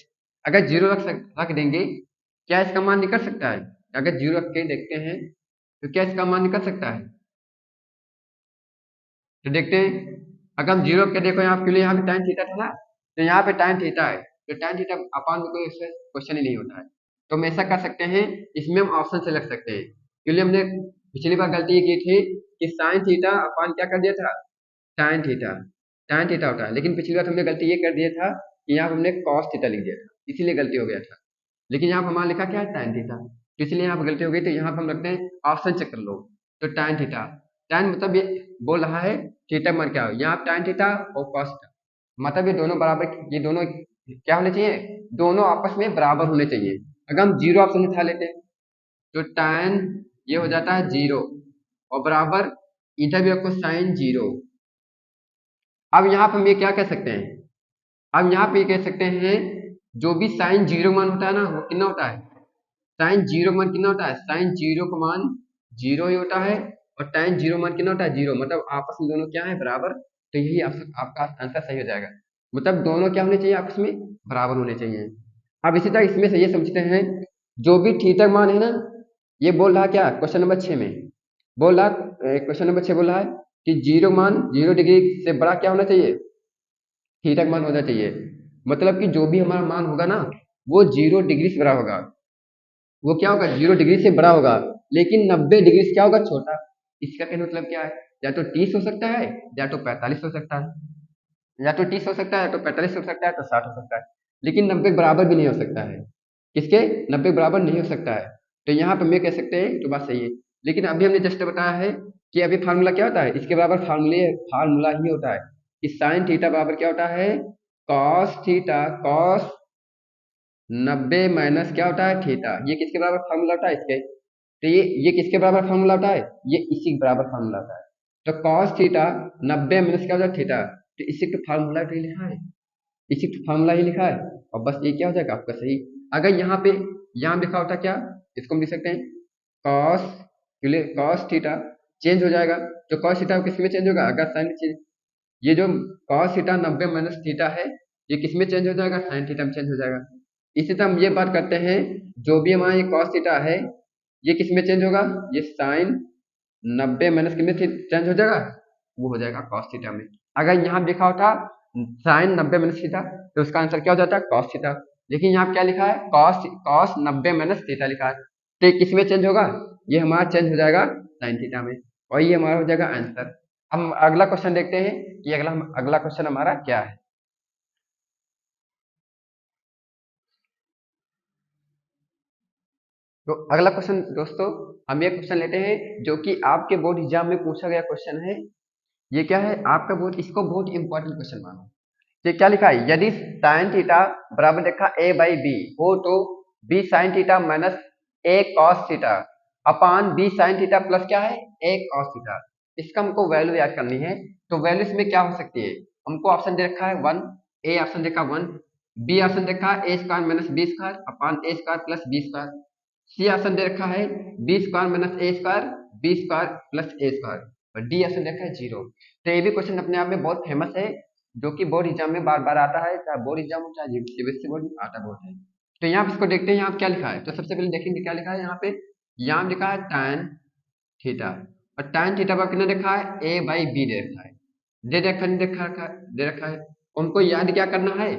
अगर जीरो रख देंगे, क्या इसका मान निकल सकता है, अगर जीरो रख के देखते हैं तो क्या इसका मान निकल सकता है। तो देखते हैं, अगर हम जीरो के देखो यहाँ के लिए, यहाँ पे tan थीटा था ना, तो यहाँ पे tan थीटा है, तो tan थीटा अपान में कोई क्वेश्चन ही नहीं होता है। तो हम ऐसा कर सकते हैं, इसमें हम ऑप्शन से लग सकते हैं, क्योंकि हमने पिछली बार गलती ये की थी कि साइन थीटा अपान क्या कर दिया था, tan थीटा, tan थीटा होता है, लेकिन पिछली बार हमने गलती ये कर दिया था कि यहाँ हमने कॉस थीटा लिख दिया था, इसीलिए गलती हो गया था। लेकिन यहाँ पर हमारा लिखा क्या है, tan थीटा, तो इसलिए यहाँ पर गलती हो गई। तो यहाँ पर हम रखते हैं ऑप्शन चेक कर लो। तो tan थीटा, tan मतलब ये बोल रहा है थीटा मान क्या हो, यहाँ tan थीटा और cos थीटा, मतलब ये दोनों बराबर, ये दोनों क्या होने चाहिए, दोनों आपस में बराबर होने चाहिए। अगर हम जीरो ऑप्शन उठा लेते हैं तो tan ये हो जाता है जीरो और बराबर इधर भी आपको साइन जीरो। अब यहाँ पर हम ये क्या कह सकते हैं, अब यहाँ पे ये कह सकते हैं जो भी साइन जीरो मान होता है ना, वो कितना होता है, साइन जीरो मान कितना होता है, साइन जीरो का मान जीरो ही होता है, और tan जीरो मान कितना होता है, जीरो, मतलब आपस में दोनों क्या है, बराबर। तो यही आपका आंसर सही हो जाएगा, मतलब दोनों क्या होने चाहिए, आपस में बराबर होने चाहिए। अब इसी तरह इसमें से ये समझते हैं, जो भी थीटा मान है ना, ये बोल रहा क्या, क्वेश्चन नंबर 6 में बोल रहा, क्वेश्चन नंबर 6 बोल रहा है कि जीरो मान 0 डिग्री से बड़ा क्या होना चाहिए, थीटा का मान होना चाहिए। मतलब कि जो भी हमारा मान होगा ना, वो 0 डिग्री से बड़ा होगा, वो क्या होगा, 0 डिग्री से बड़ा होगा, लेकिन 90 डिग्री से क्या होगा, छोटा। इसका कहने मतलब क्या है, या तो 30 हो सकता है, या तो 45 हो सकता है, या तो 30 हो सकता है, या तो 45 हो सकता है, तो 60 हो सकता है, लेकिन 90 बराबर भी नहीं हो सकता है। किसके, 90 बराबर नहीं हो सकता है। तो यहाँ पर मैं कह सकते हैं तो बात सही है। लेकिन अभी हमने जस्ट बताया है कि अभी फार्मूला क्या होता है, इसके बराबर फार्मूला ही होता है कि साइन थीटा बराबर क्या होता है, कॉस थीटा, कॉस 90 माइनस क्या होता है, थीटा। ये किसके बराबर फार्मूला होता है, इसके। तो ये किसके बराबर फार्मूला होता है, ये इसी के बराबर फार्मूला होता है। तो कॉस थीटा 90 माइनस क्या होता है, थीटा। तो इसी का फार्मूला तो लिखा है, इसी का फार्मूला ही लिखा है, और बस ये क्या हो जाएगा आपका सही। अगर यहाँ पे यहाँ लिखा होता क्या, इसको हम लिख सकते हैं कॉस, कॉस थीटा चेंज हो जाएगा, तो कॉस थीटा किस में चेंज होगा, अगर साइन चेंज, ये जो कॉस थीटा 90 माइनस थीटा है, ये किस में चेंज हो जाएगा, साइन थीटा में चेंज हो जाएगा। इसी तरह हम ये बात करते हैं, जो भी हमारा ये कॉस थीटा है, ये किस में चेंज होगा, ये साइन 90 माइनस किस में चेंज हो जाएगा, वो हो जाएगा कॉस थीटा में। अगर यहाँ लिखा होता साइन 90 माइनस थीटा, तो उसका आंसर क्या हो जाता है, कॉस थीटा। लेकिन यहाँ क्या लिखा है, कॉस कॉस 90 माइनस थीटा लिखा है, तो ये किस में चेंज होगा, ये हमारा चेंज हो जाएगा साइन थीटा में, और ये हमारा हो जाएगा आंसर। हम अगला क्वेश्चन देखते हैं कि अगला क्वेश्चन हमारा क्या है। तो अगला क्वेश्चन दोस्तों, हम ये क्वेश्चन लेते हैं जो कि आपके बोर्ड एग्जाम में पूछा गया क्वेश्चन है। ये क्या है, आपका बोर्ड इसको बहुत इंपॉर्टेंट क्वेश्चन मानो। ये क्या लिखा है, यदि साइन थीटा बराबर देखा a बाई बी हो, तो b sine theta minus a cos theta upon b sine theta plus क्या है, a कॉस थीटा। इसका हमको वैल्यू याद करनी है। तो वैल्यू इसमें क्या हो सकती है, हमको ऑप्शन दे रखा है 1, a ऑप्शन देखा 1, b ऑप्शन देखा है a square minus b square upon a square plus b square, c option दे रखा है b square minus a square b square plus a square, और डी ऑप्शन देखा है 0। तो ये भी क्वेश्चन अपने आप में बहुत फेमस है, जो कि बोर्ड एग्जाम में बार बार आता है, चाहे बोर्ड एग्जाम हो चाहे सीबीएसई बोर्ड में आता बहुत है। तो यहाँ पे इसको देखते हैं, यहाँ पे क्या लिखा है। तो सबसे पहले देखेंगे क्या लिखा है यहाँ पे, यहाँ लिखा है tan थीटा, और tan थीटा पर कितना देखा है, a बाई बी दे रखा है, दे रखा है। उनको याद क्या करना है,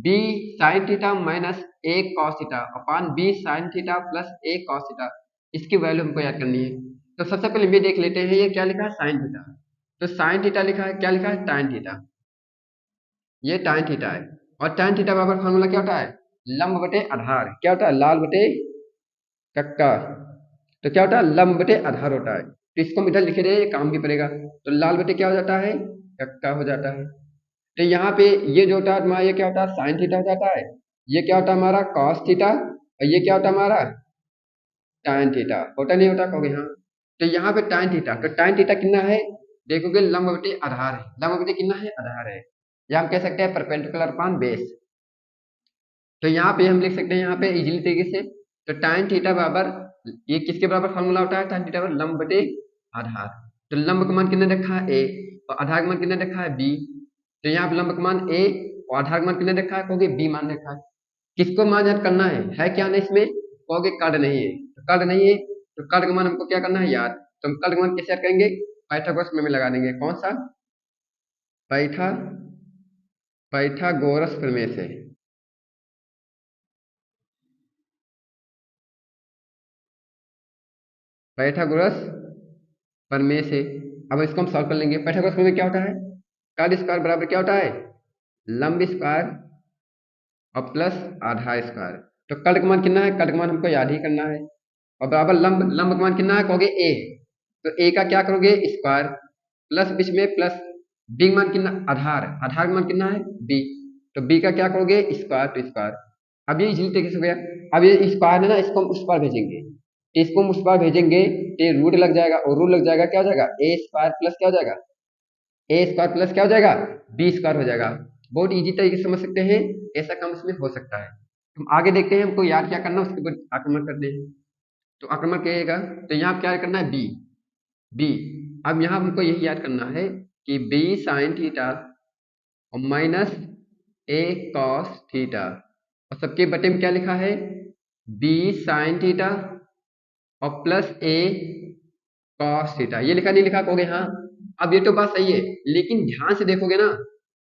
b sine theta minus a cos theta upon b sine theta plus a cos theta, इसकी वैल्यू हमको याद करनी है। तो सबसे पहले ये देख लेते हैं, ये क्या लिखा है, साइन थीटा। तो साइन थीटा लिखा है, क्या लिखा है, tan थीटा, ये tan थीटा है। और tan थीटा बराबर फार्मूला क्या होता है, लंब बटे आधार, क्या होता है, लाल बटे कक्का। तो क्या होता है, लंब बटे आधार होता है। तो इसको हम इधर लिखे रहे, ये काम भी पड़ेगा। तो लाल बटे क्या हो जाता है, कक्का हो जाता है। तो यहाँ पे ये जो होता है हमारा, ये क्या होता है, साइन थीटा हो जाता है, ये क्या होता है हमारा, कॉस थीटा, और ये क्या होता है हमारा, tan थीटा। होता नहीं होता, कहोगे हाँ। तो यहाँ पे tan थीटा, तो tan थीटा कितना है, देखोगे लंब बटे आधार है, लंब बटे कितना है, आधार है, या हम कह सकते हैं परपेंडिकुलर अपॉन बेस। तो यहाँ पे हम लिख सकते हैं, यहाँ पे इजीली तरीके से, तो tan थीटा बराबर, ये किसके बराबर फार्मूला होता है, tan थीटा बराबर लंब बटे आधार। तो लंब का मान कितना रखा है a, और आधार का मान कितना रखा है b। तो यहाँ पे लंब का मान a और आधार का मान कितना रखा है, कहोगे b मान रखा है। किसको मान याद करना है क्या नहीं इसमें, कहोगे कार्ड नहीं है, तो कार्ड नहीं है, तो कार्ड का मान हमको क्या करना है याद। तो हम कार्ड का मान कैसे याद करेंगे, पाइथागोरस में लगा देंगे, कौन सा, पैठा पाइथागोरस प्रमेय से। पाइथागोरस प्रमेय से। अब इसको हम सॉल्व कर लेंगे। पाइथागोरस प्रमेय क्या होता है, कार्ड स्क्वायर बराबर क्या होता है, लंब स्क्वायर और प्लस आधा स्क्वायर। तो कट का मान कितना है, कट का मान हमको याद ही करना है। और बराबर लंब, लंब का मान कितना है कहोगे ए, तो ए का क्या करोगे स्क्वायर, प्लस बीच में प्लस बी का मान कितना, आधार, आधार का मान कितना है बी, तो बी का क्या करोगे स्क्वायर, तो स्क्वायर। अब ये इसी तरीके से हो गया। अब ये स्क्वायर है ना, इसको हम उस पार भेजेंगे, इसको हम उस पार भेजेंगे तो ये रूट लग जाएगा, और रूट लग जाएगा क्या हो जाएगा ए स्क्वायर प्लस क्या हो जाएगा, ए स्क्वायर प्लस क्या हो जाएगा बी स्क्वायर हो जाएगा। बहुत इजी तरीके से समझ सकते हैं, ऐसा काम इसमें हो सकता है। हम आगे देखते हैं हमको याद क्या करना है, उसके बाद आक्रमण करते हैं। तो आक्रमण करिएगा, तो यहाँ क्या करना है बी, बी। अब यहाँ हमको यही याद करना है कि बी साइन थीटा और माइनस ए कॉस थीटा, और सबके बटे में क्या लिखा है बी साइन थीटा और प्लस ए कॉस थीटा, ये लिखा नहीं लिखा कहोगे हाँ। अब ये तो बात सही है, लेकिन ध्यान से देखोगे ना,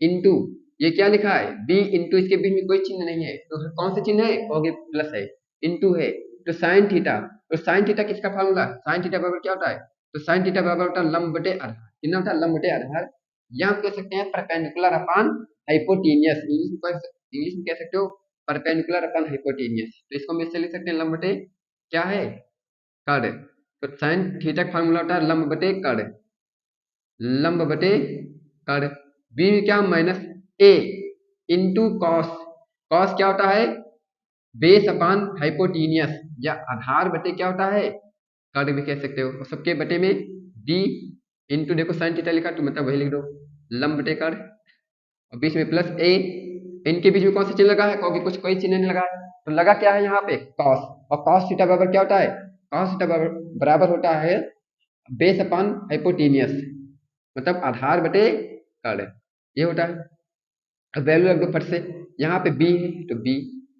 इंटू, ये क्या लिखा है बी इंटू, इसके बीच में कोई चिन्ह नहीं है, तो कौन सा चिन्ह है कहोगे प्लस है, इंटू है, तो साइन थीटा, तो साइन थीटा किसका फार्मूला, साइन थीटा बराबर क्या होता है, तो साइन थीटा बराबर होता है लंब बटे आधार, कितना होता है लंब बटे आधार, या हम कह सकते हैं परपेंडिकुलर अपॉन हाइपोटेनियस, इंग्लिश में कह सकते हो परपेंडिकुलर अपॉन हाइपोटेनियस, तो इसको हम इससे लिख सकते हैं लंब बटे क्या है कड़। तो साइन थीटा का फार्मूला होता है लंब बटे कड़, लंब बटे कड़, बी में क्या माइनस ए इंटू कॉस, कॉस क्या होता है बेस अपान हाइपोटीनियस, या आधार बटे क्या होता है कड़ भी कह सकते हो, और सबके बटे में बी इंटू, देखो साइन थीटा लिखा तो मतलब वही लिख दो लंब बटे कड़, और बीच में प्लस ए, इनके बीच में कौन सा चिन्ह लगा है कहोगे कुछ, कोई चिन्ह नहीं लगा है, तो लगा क्या है यहाँ पे कॉस, और कॉस थीटा बराबर क्या होता है, कॉस थीटा बराबर होता है बेस अपान हाइपोटीनियस, मतलब आधार बटे कड़, ये होता है। अब वैल्यू रख दो फट से, यहाँ पे बी है तो बी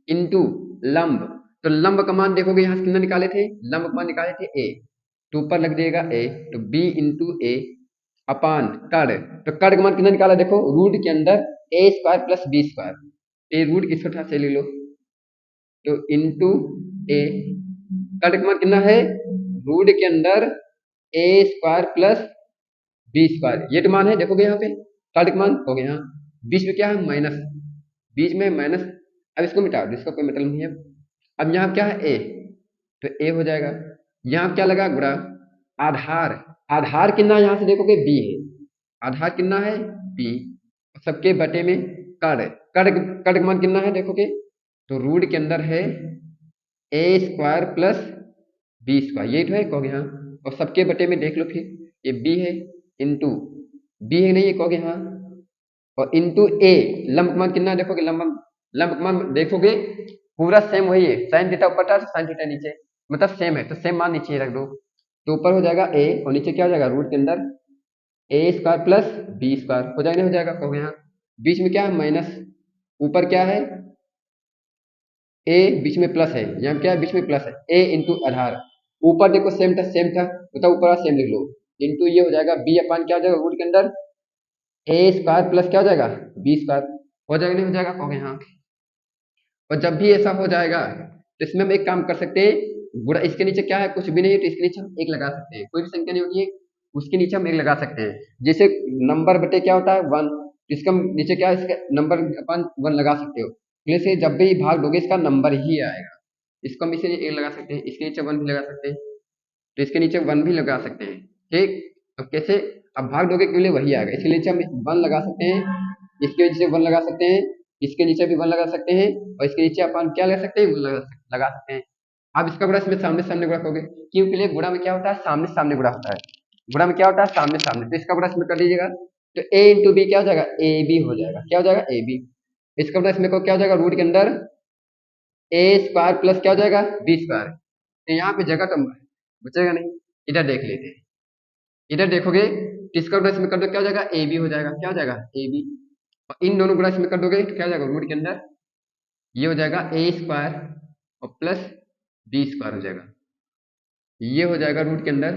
इंटू लंब, तो लंब का मान देखोगे यहाँ से कितना निकाले थे, लंब का मान निकाले थे ए, तो ऊपर लग जाएगा ए, तो बी इंटू ए अपान कड़, तो कड़ का मान कितना निकाला देखो रूट के अंदर ए स्क्वायर प्लस बी स्क्वायर, ए रूट किस छोटा से ले लो, तो इंटू ए, कड़ का मान कितना है रूट के अंदर ए स्क्वायर प्लस बी स्क्वायर, ये तो मान है देखोगे यहाँ पे कड़ का मान हो गया, यहाँ बीच में क्या है माइनस, बीच में माइनस, अब इसको मिटा दो, इसका कोई मतलब नहीं है। अब यहाँ क्या है ए, तो ए हो जाएगा, यहाँ क्या लगा गुणा आधार, आधार कितना यहाँ से देखोगे बी है, आधार कितना है बी, सबके बटे में कड़, कड़ का मान कितना है देखोगे, तो रूट के अंदर है a square plus b square, यही तो है कहोगे हाँ, और सबके बटे में देख लो फिर ये बी है इंटू, बी है नहीं ये कहोगे हाँ, और इंटू ए, लंब का मान कितना देखोगे, लंब का मान देखोगे पूरा सेम वही है, साइन थीटा ऊपर था तो साइन थीटा नीचे, मतलब सेम है तो सेम मान नीचे रख दो, तो ऊपर हो जाएगा ए और नीचे क्या हो जाएगा रूट के अंदर ए स्क्वायर प्लस बी स्क्वायर, हो जाएगा नहीं हो जाएगा कहोगे यहाँ, बीच में क्या है माइनस, ऊपर क्या है ए, बीच में प्लस है, यहाँ क्या है बीच में प्लस है ए इंटू आधार, ऊपर देखो सेम था सेम था, मतलब ऊपर सेम लिख लो, इंटू ये हो जाएगा बी अपान क्या हो जाएगा रूट के अंदर ए स्क्वायर प्लस क्या हो जाएगा बी स्क्वायर, हो जाएगा नहीं हो जाएगा कहोगे हाँ। और जब भी ऐसा हो जाएगा तो इसमें हम एक काम कर सकते हैं, गुणा इसके नीचे क्या है कुछ भी नहीं है, तो इसके नीचे हम एक लगा सकते हैं, कोई भी संख्या नहीं होती है उसके नीचे हम एक लगा सकते हैं, जैसे नंबर बटे क्या होता है वन, इसका नीचे क्या है इसका नंबर अपन वन लगा सकते हो, जैसे जब भी भाग दोगे इसका नंबर ही आएगा, इसको हम इसे एक लगा सकते हैं, इसके नीचे वन भी लगा सकते हैं, तो इसके नीचे वन भी लगा सकते हैं, ठीक। अब कैसे, अब भाग दोगे के लिए वही आएगा, इसके नीचे हम वन लगा सकते हैं, इसके नीचे वन लगा सकते हैं, इसके नीचे भी वन लगा सकते हैं, और इसके नीचे अपन क्या लगा सकते हैं वन लगा सकते हैं। अब इसका गुणा इसमें सामने सामने गुणा करोगे, क्यों के लिए गुणा में क्या होता है सामने सामने गुणा होता है, गुणा में क्या होता है सामने सामने, तो इसका गुणा इसमें कर दीजिएगा, तो ए इंटू बी क्या हो जाएगा ए बी हो जाएगा, क्या हो जाएगा ए बी, इसका गुणा इसमें को क्या हो जाएगा रूट के अंदर ए स्क्वायर प्लस क्या हो जाएगा बी स्क्वायर, तो यहाँ पे जगह तो बचेगा नहीं, इधर देख लेते हैं, इधर देखोगे किसका गुणा इसमें कर दो क्या हो जाएगा ए बी हो जाएगा, क्या हो जाएगा ए बी, और इन दोनों गुणा इसमें कर दोगे तो क्या हो जाएगा रूट के अंदर ये हो जाएगा ए स्क्वायर और प्लस बी स्क्वायर हो जाएगा, ये हो जाएगा रूट के अंदर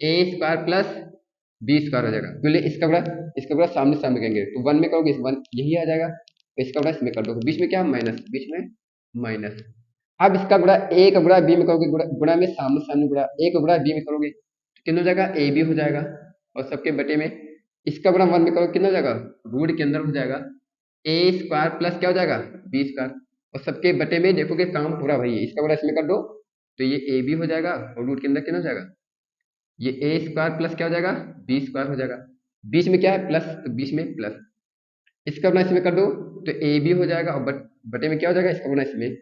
ए स्क्वायर प्लस बी स्क्वायर हो जाएगा, बोले इसका गुणा सामने सामने करेंगे तो वन में करोगे वन यही आ जाएगा, तो इसका गुणा इसमें कर दो, बीच में क्या माइनस, बीच में माइनस। अब इसका गुणा ए का गुणा बी में करोगे, गुणा में सामने सामने गुणा, ए का गुणा बी में करोगे कितना हो जाएगा ए बी हो जाएगा, और सबके बटे में इसका गुणा वन में करोगे कितना हो जाएगा रूट के अंदर हो जाएगा ए स्क्वायर प्लस क्या हो जाएगा बी स्क्वायर, और सबके बटे में देखोगे काम पूरा वही है, इसका बड़ा इसमें कर दो तो ये ए बी हो जाएगा और रूट के अंदर कितना हो जाएगा ये ए स्क्वायर प्लस क्या हो जाएगा बी स्क्वायर हो जाएगा, बीच में क्या है प्लस तो बीच में प्लस, इसका बना इसमें कर दो तो ए बी हो जाएगा और बटे में क्या हो जाएगा इसका बना इसमें,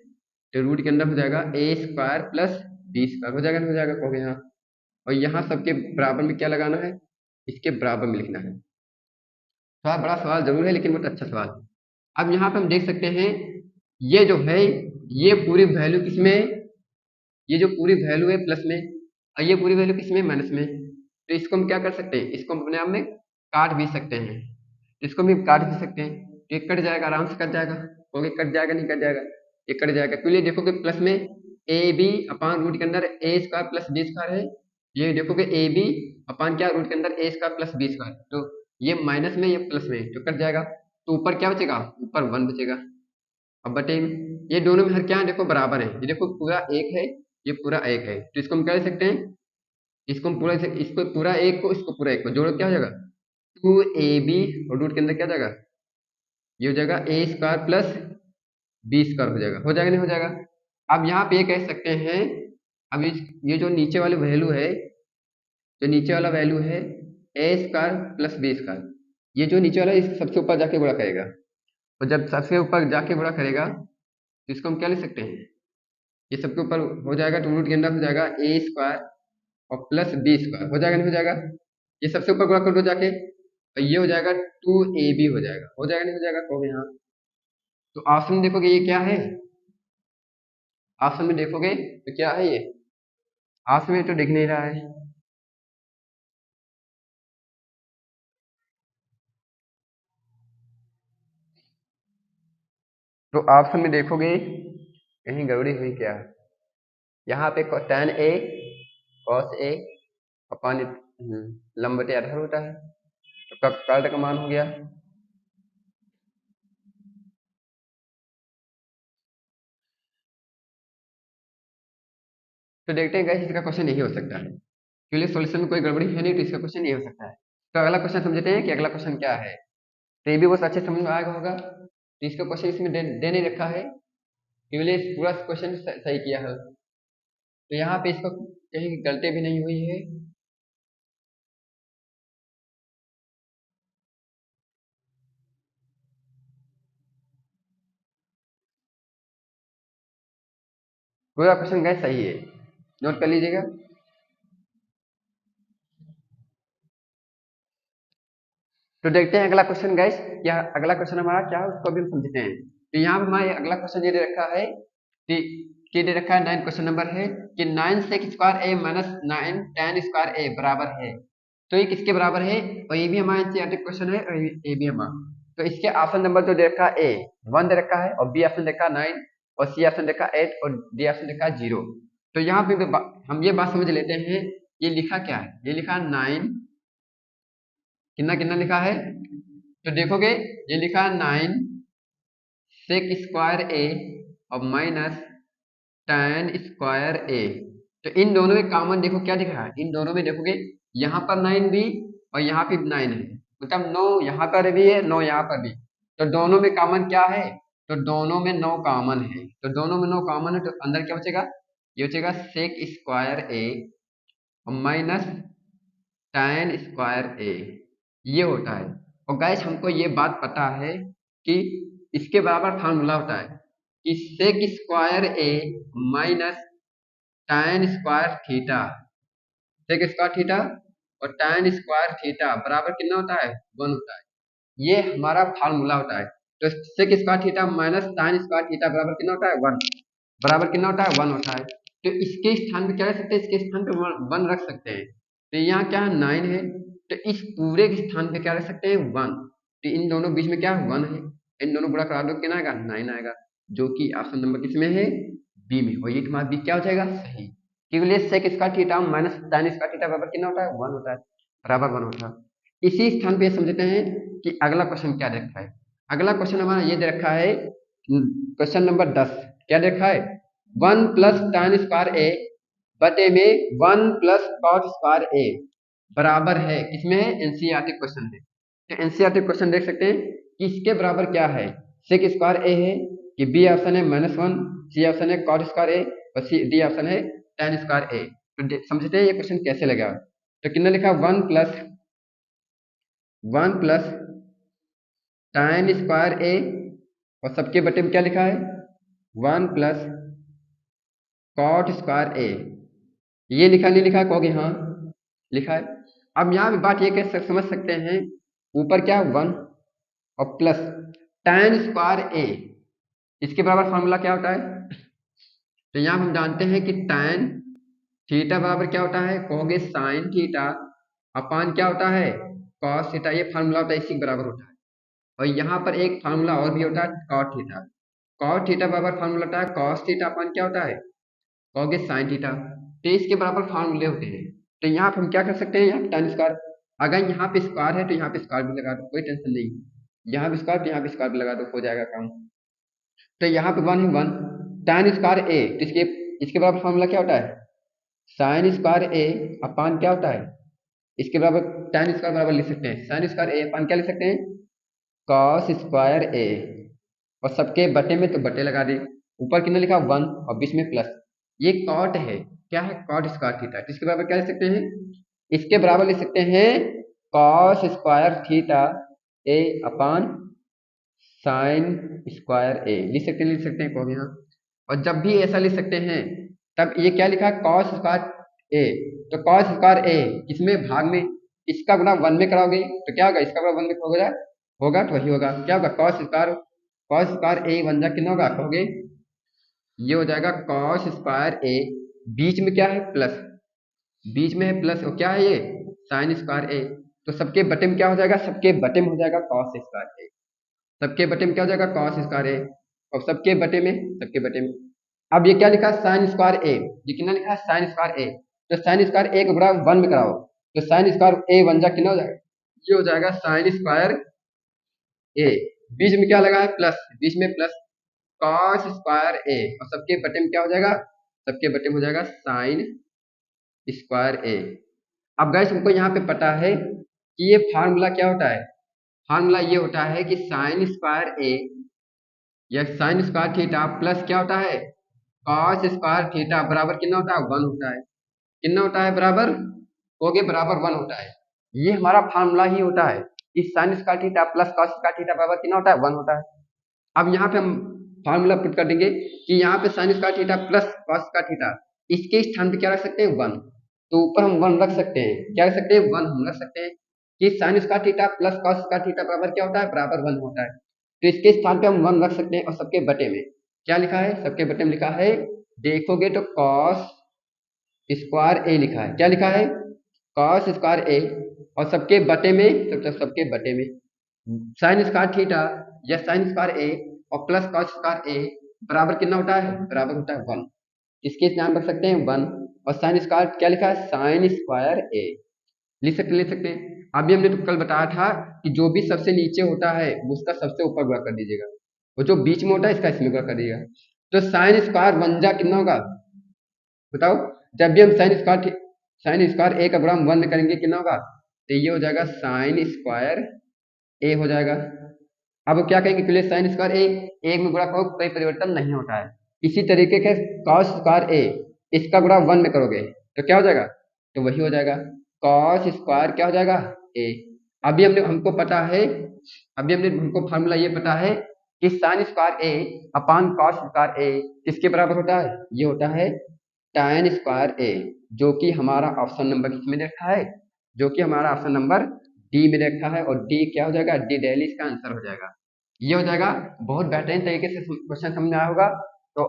तो रूट के अंदर हो जाएगा ए स्क्वायर प्लस बी स्क्वायर हो जाएगा नहीं हो जाएगा कहोगे यहाँ, और यहाँ सबके बराबर में क्या लगाना है इसके बराबर में लिखना है। थोड़ा बड़ा सवाल जरूर है लेकिन बहुत अच्छा सवाल है। अब यहाँ पे हम देख सकते हैं ये जो है ये पूरी वैल्यू किसमें है, ये जो पूरी वैल्यू है प्लस में और ये पूरी वैल्यू किसमें माइनस में, तो इसको हम क्या कर सकते हैं इसको हम अपने आप में काट भी सकते हैं, तो इसको भी काट भी सकते हैं तो ये कट जाएगा आराम से कट जाएगा, ओके कट जाएगा नहीं कट जाएगा ये कट जाएगा क्योंकि देखोगे प्लस में ए बी अपान रूट के अंदर ए स्क्वायर प्लस बी स्क्वायर है, ये देखोगे ए बी अपान क्या रूट के अंदर ए स्क्वायर प्लस बी स्क्वायर, तो ये माइनस में ये प्लस में तो कट जाएगा, तो ऊपर क्या बचेगा ऊपर 1 बचेगा। अब बटे ये दोनों में हर क्या है देखो बराबर है, ये देखो पूरा एक है ये पूरा एक है, तो इसको हम क्या लिख सकते हैं इसको हम पूरा इसको पूरा एक को इसको पूरा एक को जोड़ो क्या हो जाएगा 2ab और रूट के अंदर क्या हो जाएगा ये हो जाएगा ए स्क्वायर प्लस बी स्क्वायर हो जाएगा नहीं हो जाएगा। अब यहाँ पे ये कह सकते हैं अब ये जो नीचे वाली वैल्यू है जो नीचे वाला वैल्यू है a square plus b square, ये जो नीचे वाला है इसको सबसे ऊपर जाके गुणा करेगा और जब सबसे ऊपर जाके गुणा करेगा तो इसको हम क्या लिख सकते हैं ये सबके ऊपर हो जाएगा तो रूट के अंदर हो जाएगा ए स्क्वायर और प्लस बी स्क्वायर हो जाएगा नहीं हो जाएगा, ये सबसे ऊपर गुणा कर दो जाके तो ये हो जाएगा 2ab हो जाएगा नहीं हो जाएगा कहोगे यहाँ, तो ऑप्शन में देखोगे ये क्या है ऑप्शन में देखोगे तो क्या है ये ऑप्शन में तो दिख नहीं रहा है, तो ऑप्शन में देखोगे कहीं गड़बड़ी हुई क्या है, यहाँ पे tan a cos a upon लंब बटे आधार होता है तो कर्ल का मान हो गया, तो देखते हैं गाइस इसका क्वेश्चन नहीं हो सकता है क्योंकि सॉल्यूशन में कोई गड़बड़ी है नहीं तो इसका क्वेश्चन नहीं हो सकता है। तो अगला क्वेश्चन समझते हैं कि अगला क्वेश्चन क्या है, तो ये भी बहुत अच्छे समझ में आएगा होगा, तो इसका क्वेश्चन इसमें दे नहीं रखा है केवल पूरा क्वेश्चन सही किया है, तो यहाँ पे इसको कहीं गलती भी नहीं हुई है, पूरा क्वेश्चन गाइस सही है नोट कर लीजिएगा। तो देखते हैं अगला क्वेश्चन गाइस, क्या अगला क्वेश्चन हमारा क्या है उसको भी हम समझते हैं। तो यहाँ पे हमारा अगला क्वेश्चन ये दे रखा है कि दे रखा है 9 क्वेश्चन नंबर है कि 9 sec square a minus 9 tan square ए बराबर है, तो ये किसके बराबर है और ये भी हमारा एनसीईआरटी क्वेश्चन है और ये भी हमारा, तो इसके ऑप्शन नंबर जो दे रखा है ए 1 दे रखा है और बी ऑप्शन देखा 9 और सी ऑप्शन देखा 8 और डी ऑप्शन देखा 0। तो यहाँ पे हम ये बात समझ लेते हैं ये लिखा क्या है, ये लिखा 9 कितना कितना लिखा है, तो देखोगे ये लिखा है 9 सेक स्क्वायर ए और माइनस tan स्क्वायर ए, तो इन दोनों में कॉमन देखो क्या दिख रहा है, इन दोनों में देखोगे यहाँ पर 9 भी और यहाँ पे 9 है मतलब 9 यहाँ पर भी है 9 यहाँ पर भी, तो दोनों में कॉमन क्या है, तो दोनों में 9 कॉमन है, तो दोनों में 9 कॉमन है तो अंदर क्या बचेगा ये बचेगा सेक स्क्वायर ए और माइनस tan स्क्वायर ए, ये होता है। और गाइस हमको ये बात पता है कि इसके बराबर फार्मूला होता है कि sec square a minus tan square theta, sec square theta और tan स्क्वायर थीटा बराबर कितना होता है 1 होता है, ये हमारा फार्मूला होता है। तो sec square theta minus tan square theta बराबर कितना होता है 1, बराबर कितना होता है 1 होता है, तो इसके स्थान पे क्या रख सकते हैं इसके स्थान पे 1 रख सकते हैं, तो यहाँ क्या है 9 है तो इस पूरे के स्थान पे क्या रख सकते हैं 1, तो इन दोनों बीच में क्या 1 है, इन दोनों गुणा करा दो कितना आएगा 9 आएगा, जो कि ऑप्शन नंबर किसमें है बी में, और ये तुम्हारा बी क्या हो जाएगा सही, क्योंकि sec square theta minus tan square theta बराबर कितना होता है 1 होता है, बराबर 1 होता है। इसी स्थान पे समझते हैं कि अगला क्वेश्चन क्या दे रखा है, अगला क्वेश्चन हमारा ये दे रखा है क्वेश्चन नंबर 10 क्या दे रखा है 1 प्लस tan स्क्वायर ए बटे में 1 प्लस cot स्क्वायर ए बराबर है किसमें है एनसीईआरटी क्वेश्चन है, तो एनसीईआरटी क्वेश्चन देख सकते हैं किसके बराबर क्या है, सेक स्क्वायर ए है कि बी ऑप्शन है -1, सी ऑप्शन है कॉट स्क्वायर ए और सी डी ऑप्शन है tan स्क्वायर ए। तो समझते हैं ये क्वेश्चन कैसे लगा। तो कितना लिखा 1 प्लस tan स्क्वायर ए और सबके बटे में क्या लिखा है 1 प्लस कॉट स्क्वायर ए। ये लिखा नहीं लिखा कहोगे हाँ लिखा है। अब यहाँ पे बात ये कैसे समझ सकते हैं, ऊपर क्या 1 और प्लस tan स्क्वायर ए, इसके बराबर फार्मूला क्या होता है। तो यहाँ हम जानते हैं कि tan थीटा बराबर क्या होता है, कहोगे साइन थीटा अपान क्या होता है कॉस थीटा। ये फार्मूला होता है, इसी के बराबर होता है। और यहाँ पर एक फार्मूला और भी होता है कॉट थीटा। कॉट थीटा बराबर फार्मूला होता है कॉस थीटा अपान क्या होता है, कहोगे साइन थीटा। तो इसके बराबर फार्मूले होते हैं। तो यहाँ पे हम क्या कर सकते हैं, यहाँ tan स्क्वायर, अगर यहाँ पे स्क्वायर है तो यहाँ पे स्क्वायर भी लगा दो, कोई टेंशन नहीं। यहाँ पे स्क्वायर तो यहाँ पे स्क्वायर भी लगा दो, हो जाएगा काम। तो यहाँ पे 1 है 1 tan स्क्वायर ए, तो इसके बराबर फार्मूला क्या होता है साइन स्क्वायर ए अपान क्या होता है, इसके बराबर tan स्क्वायर बराबर लिख सकते हैं साइन स्क्वायर ए अपान क्या लिख सकते हैं कॉस स्क्वायर ए, और सबके बटे में तो बटे लगा दे। ऊपर कितना लिखा 1 और बीच में प्लस, ये कॉट है, क्या है कॉट स्क्वायर थीटा। तो इसके बराबर क्या लिख सकते हैं, इसके बराबर लिख सकते हैं कॉस स्क्वायर थीटा ए अपान साइन स्क्वायर ए। लिख सकते हैं कहोगे हाँ। और जब भी ऐसा लिख सकते हैं तब ये क्या लिखा है कॉस स्क्वायर ए, तो कॉस स्क्वायर ए किसमें भाग में, इसका गुणा 1 में कराओगे तो क्या होगा, इसका गुणा 1 में होगा होगा तो वही होगा, क्या होगा कॉस स्क्वायर ए बन जा कितना होगा कहोगे, ये हो जाएगा कॉस स्क्वायर ए, बीच में क्या है प्लस, बीच में है प्लस और क्या है ये साइन स्क्वायर ए। तो सबके बटे में क्या हो जाएगा, सबके बटे में हो जाएगा कॉस स्क्वायर ए, सबके बटे में क्या हो जाएगा कॉस स्क्वायर ए, और सबके बटे में अब ये क्या लिखा है साइन स्क्वायर ए, ये कितना लिखा है साइन स्क्वायर ए। तो साइन स्क्वायर ए को गुणा 1 में कराओ तो साइन स्क्वायर ए बन जा कितना हो जाएगा, ये हो जाएगा साइन स्क्वायर ए, बीच में क्या लगा है प्लस, बीच में प्लस कॉस स्क्वायर ए, और सबके बटे में क्या हो जाएगा, सबके बटे में हो जाएगा साइन स्क्वायर ए। अब गाइस हमको यहाँ पे पता है कि ये फार्मूला क्या होता है, फार्मूला ये होता है कि साइन स्क्वायर ए या साइन स्क्वायर थीटा प्लस क्या होता है कॉस स्क्वायर थीटा बराबर कितना होता है 1 होता है, कितना होता है बराबर, हो गए बराबर 1 होता है। ये हमारा फार्मूला ही होता है कि sign square theta plus cos square theta बराबर कितना होता है 1 होता है। अब यहाँ पे हम फार्मूला पुट कर देंगे कि यहाँ पे sign square theta plus cos square theta, इसके स्थान पे क्या रख सकते हैं 1, तो ऊपर हम 1 रख सकते हैं, क्या रख सकते हैं 1 हम रख सकते हैं कि sign square theta plus cos square theta बराबर क्या होता है बराबर 1 होता है। तो इसके स्थान पे हम 1 रख सकते हैं, और सबके बटे में क्या लिखा है, सबके बटे में लिखा है, देखोगे तो कॉस स्क्वायर ए लिखा है, क्या लिखा है कॉस स्क्वायर ए, और सबके बटे में सबके बटे में साइन स्क्वायर थीटा या साइन स्क्वायर ए और प्लस कॉस स्क्वायर ए बराबर कितना होता है, बराबर होता है 1। इसके नाम रख सकते हैं 1, और साइन स्क्वायर क्या लिखा है साइन स्क्वायर ए, लिख सकते हैं। अभी हमने तो कल बताया था कि जो भी सबसे नीचे होता है वो उसका सबसे ऊपर गुणा कर दीजिएगा, और जो बीच में होता है इसका इसमें गुणा कर दीजिएगा। तो साइन स्क्वायर 1 जा कितना होगा बताओ, जब भी हम साइन स्क्वायर ए का गुणा 1 में करेंगे कितना होगा, तो ये हो जाएगा साइन स्क्वायर ए हो जाएगा। अब क्या कहेंगे पहले साइन स्क्वायर ए, एक में गुणा करो कोई परिवर्तन नहीं होता है। इसी तरीके के कॉस स्क्वायर ए, इसका गुणा 1 में करोगे तो क्या हो जाएगा, तो वही हो जाएगा कॉस स्क्वायर क्या हो जाएगा ए। अभी हमको पता है, हमको फार्मूला ये पता है कि साइन स्क्वायर ए अपान कॉस स्क्वायर ए किसके बराबर होता है, ये होता है tan स्क्वायर ए, जो कि हमारा ऑप्शन नंबर किसमें दे रखा है, जो कि हमारा ऑप्शन नंबर डी में रखा है, और डी क्या हो जाएगा, डी डेली इसका आंसर हो जाएगा। ये हो जाएगा, बहुत बेहतरीन तरीके से क्वेश्चन समझ में आया होगा। तो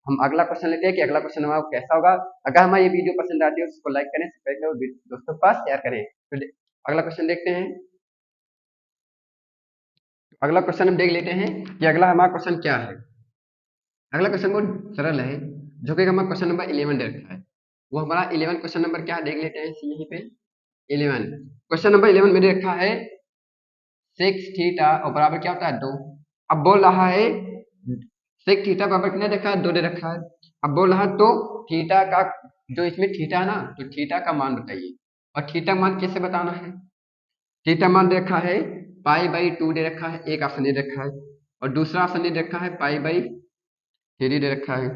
हम अगला क्वेश्चन लेते हैं कि अगला क्वेश्चन हमारा कैसा होगा। अगर हमारी ये वीडियो पसंद आती है उसको लाइक करें, सब्सक्राइब करें, दोस्तों के पास शेयर करें। तो अगला क्वेश्चन देखते हैं। अगला क्वेश्चन हम देख लेते हैं कि अगला हमारा क्वेश्चन क्या है। अगला क्वेश्चन बहुत सरल है, जो कि हमारा क्वेश्चन नंबर 11 दे रखा है। वो हमारा 11 क्वेश्चन नंबर क्या देख लेते हैं यहीं पे। 11 क्वेश्चन नंबर 11 में दे रखा है 6 थीटा और बराबर क्या होता है 2। अब बोल रहा है 6 थीटा बराबर कितना देखा है 2 दे रखा है। अब बोल रहा है तो थीटा का जो इसमें थीटा ना, तो थीटा का मान बताइए, और थीटा मान कैसे बताना है। थीटा मान देखा है π/2 दे रखा है, एक ऑप्शन दे रखा है, और दूसरा ऑप्शन दे रखा है π/3 दे रखा है,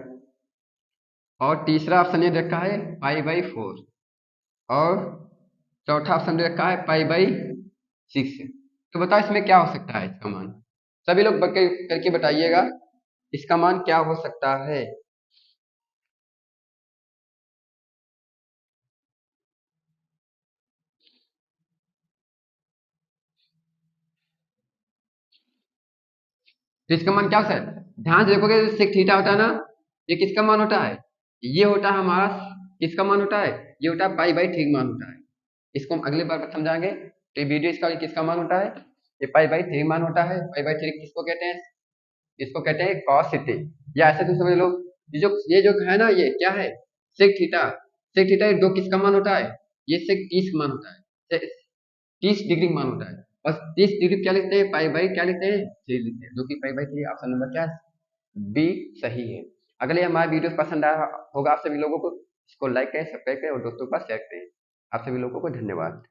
और तीसरा ऑप्शन दे रखा है π/4, और चौथा ऑप्शन दे रखा है π/6। तो बताओ इसमें क्या हो सकता है इसका मान? सभी लोग करके बताइएगा इसका मान क्या हो सकता है। तो इसका मान क्या होता है? ध्यान से देखोगे तो सेक थीटा होता है ना, ये किसका मान होता है? ये होता है हमारा, किसका मान होता है? ये होता है π/3 मान होता है। इसको हम अगले बार समझाएंगे। तो ये वीडियो इसका किसका मान होता है? ये π/3 मान होता है। π/3 किसको कहते हैं? इसको कहते हैं cos थीटा, या ऐसे तुम समझ लो, ये जो है ना, ये क्या है? सेक थीटा। सेक थीटा दो किसका मान होता है? ये सेक 30 मान होता है, 30 डिग्री मान होता है। और 30 डिग्री क्या लिखते हैं? क्या लिखते हैं? 3 लिखते हैं, जो कि π/3 ऑप्शन नंबर क्या है? बी सही है। अगर ये हमारा वीडियो पसंद आया होगा आप सभी लोगों को, इसको लाइक करें, सब्सक्राइब करें और दोस्तों के पास शेयर करें। आप सभी लोगों को धन्यवाद।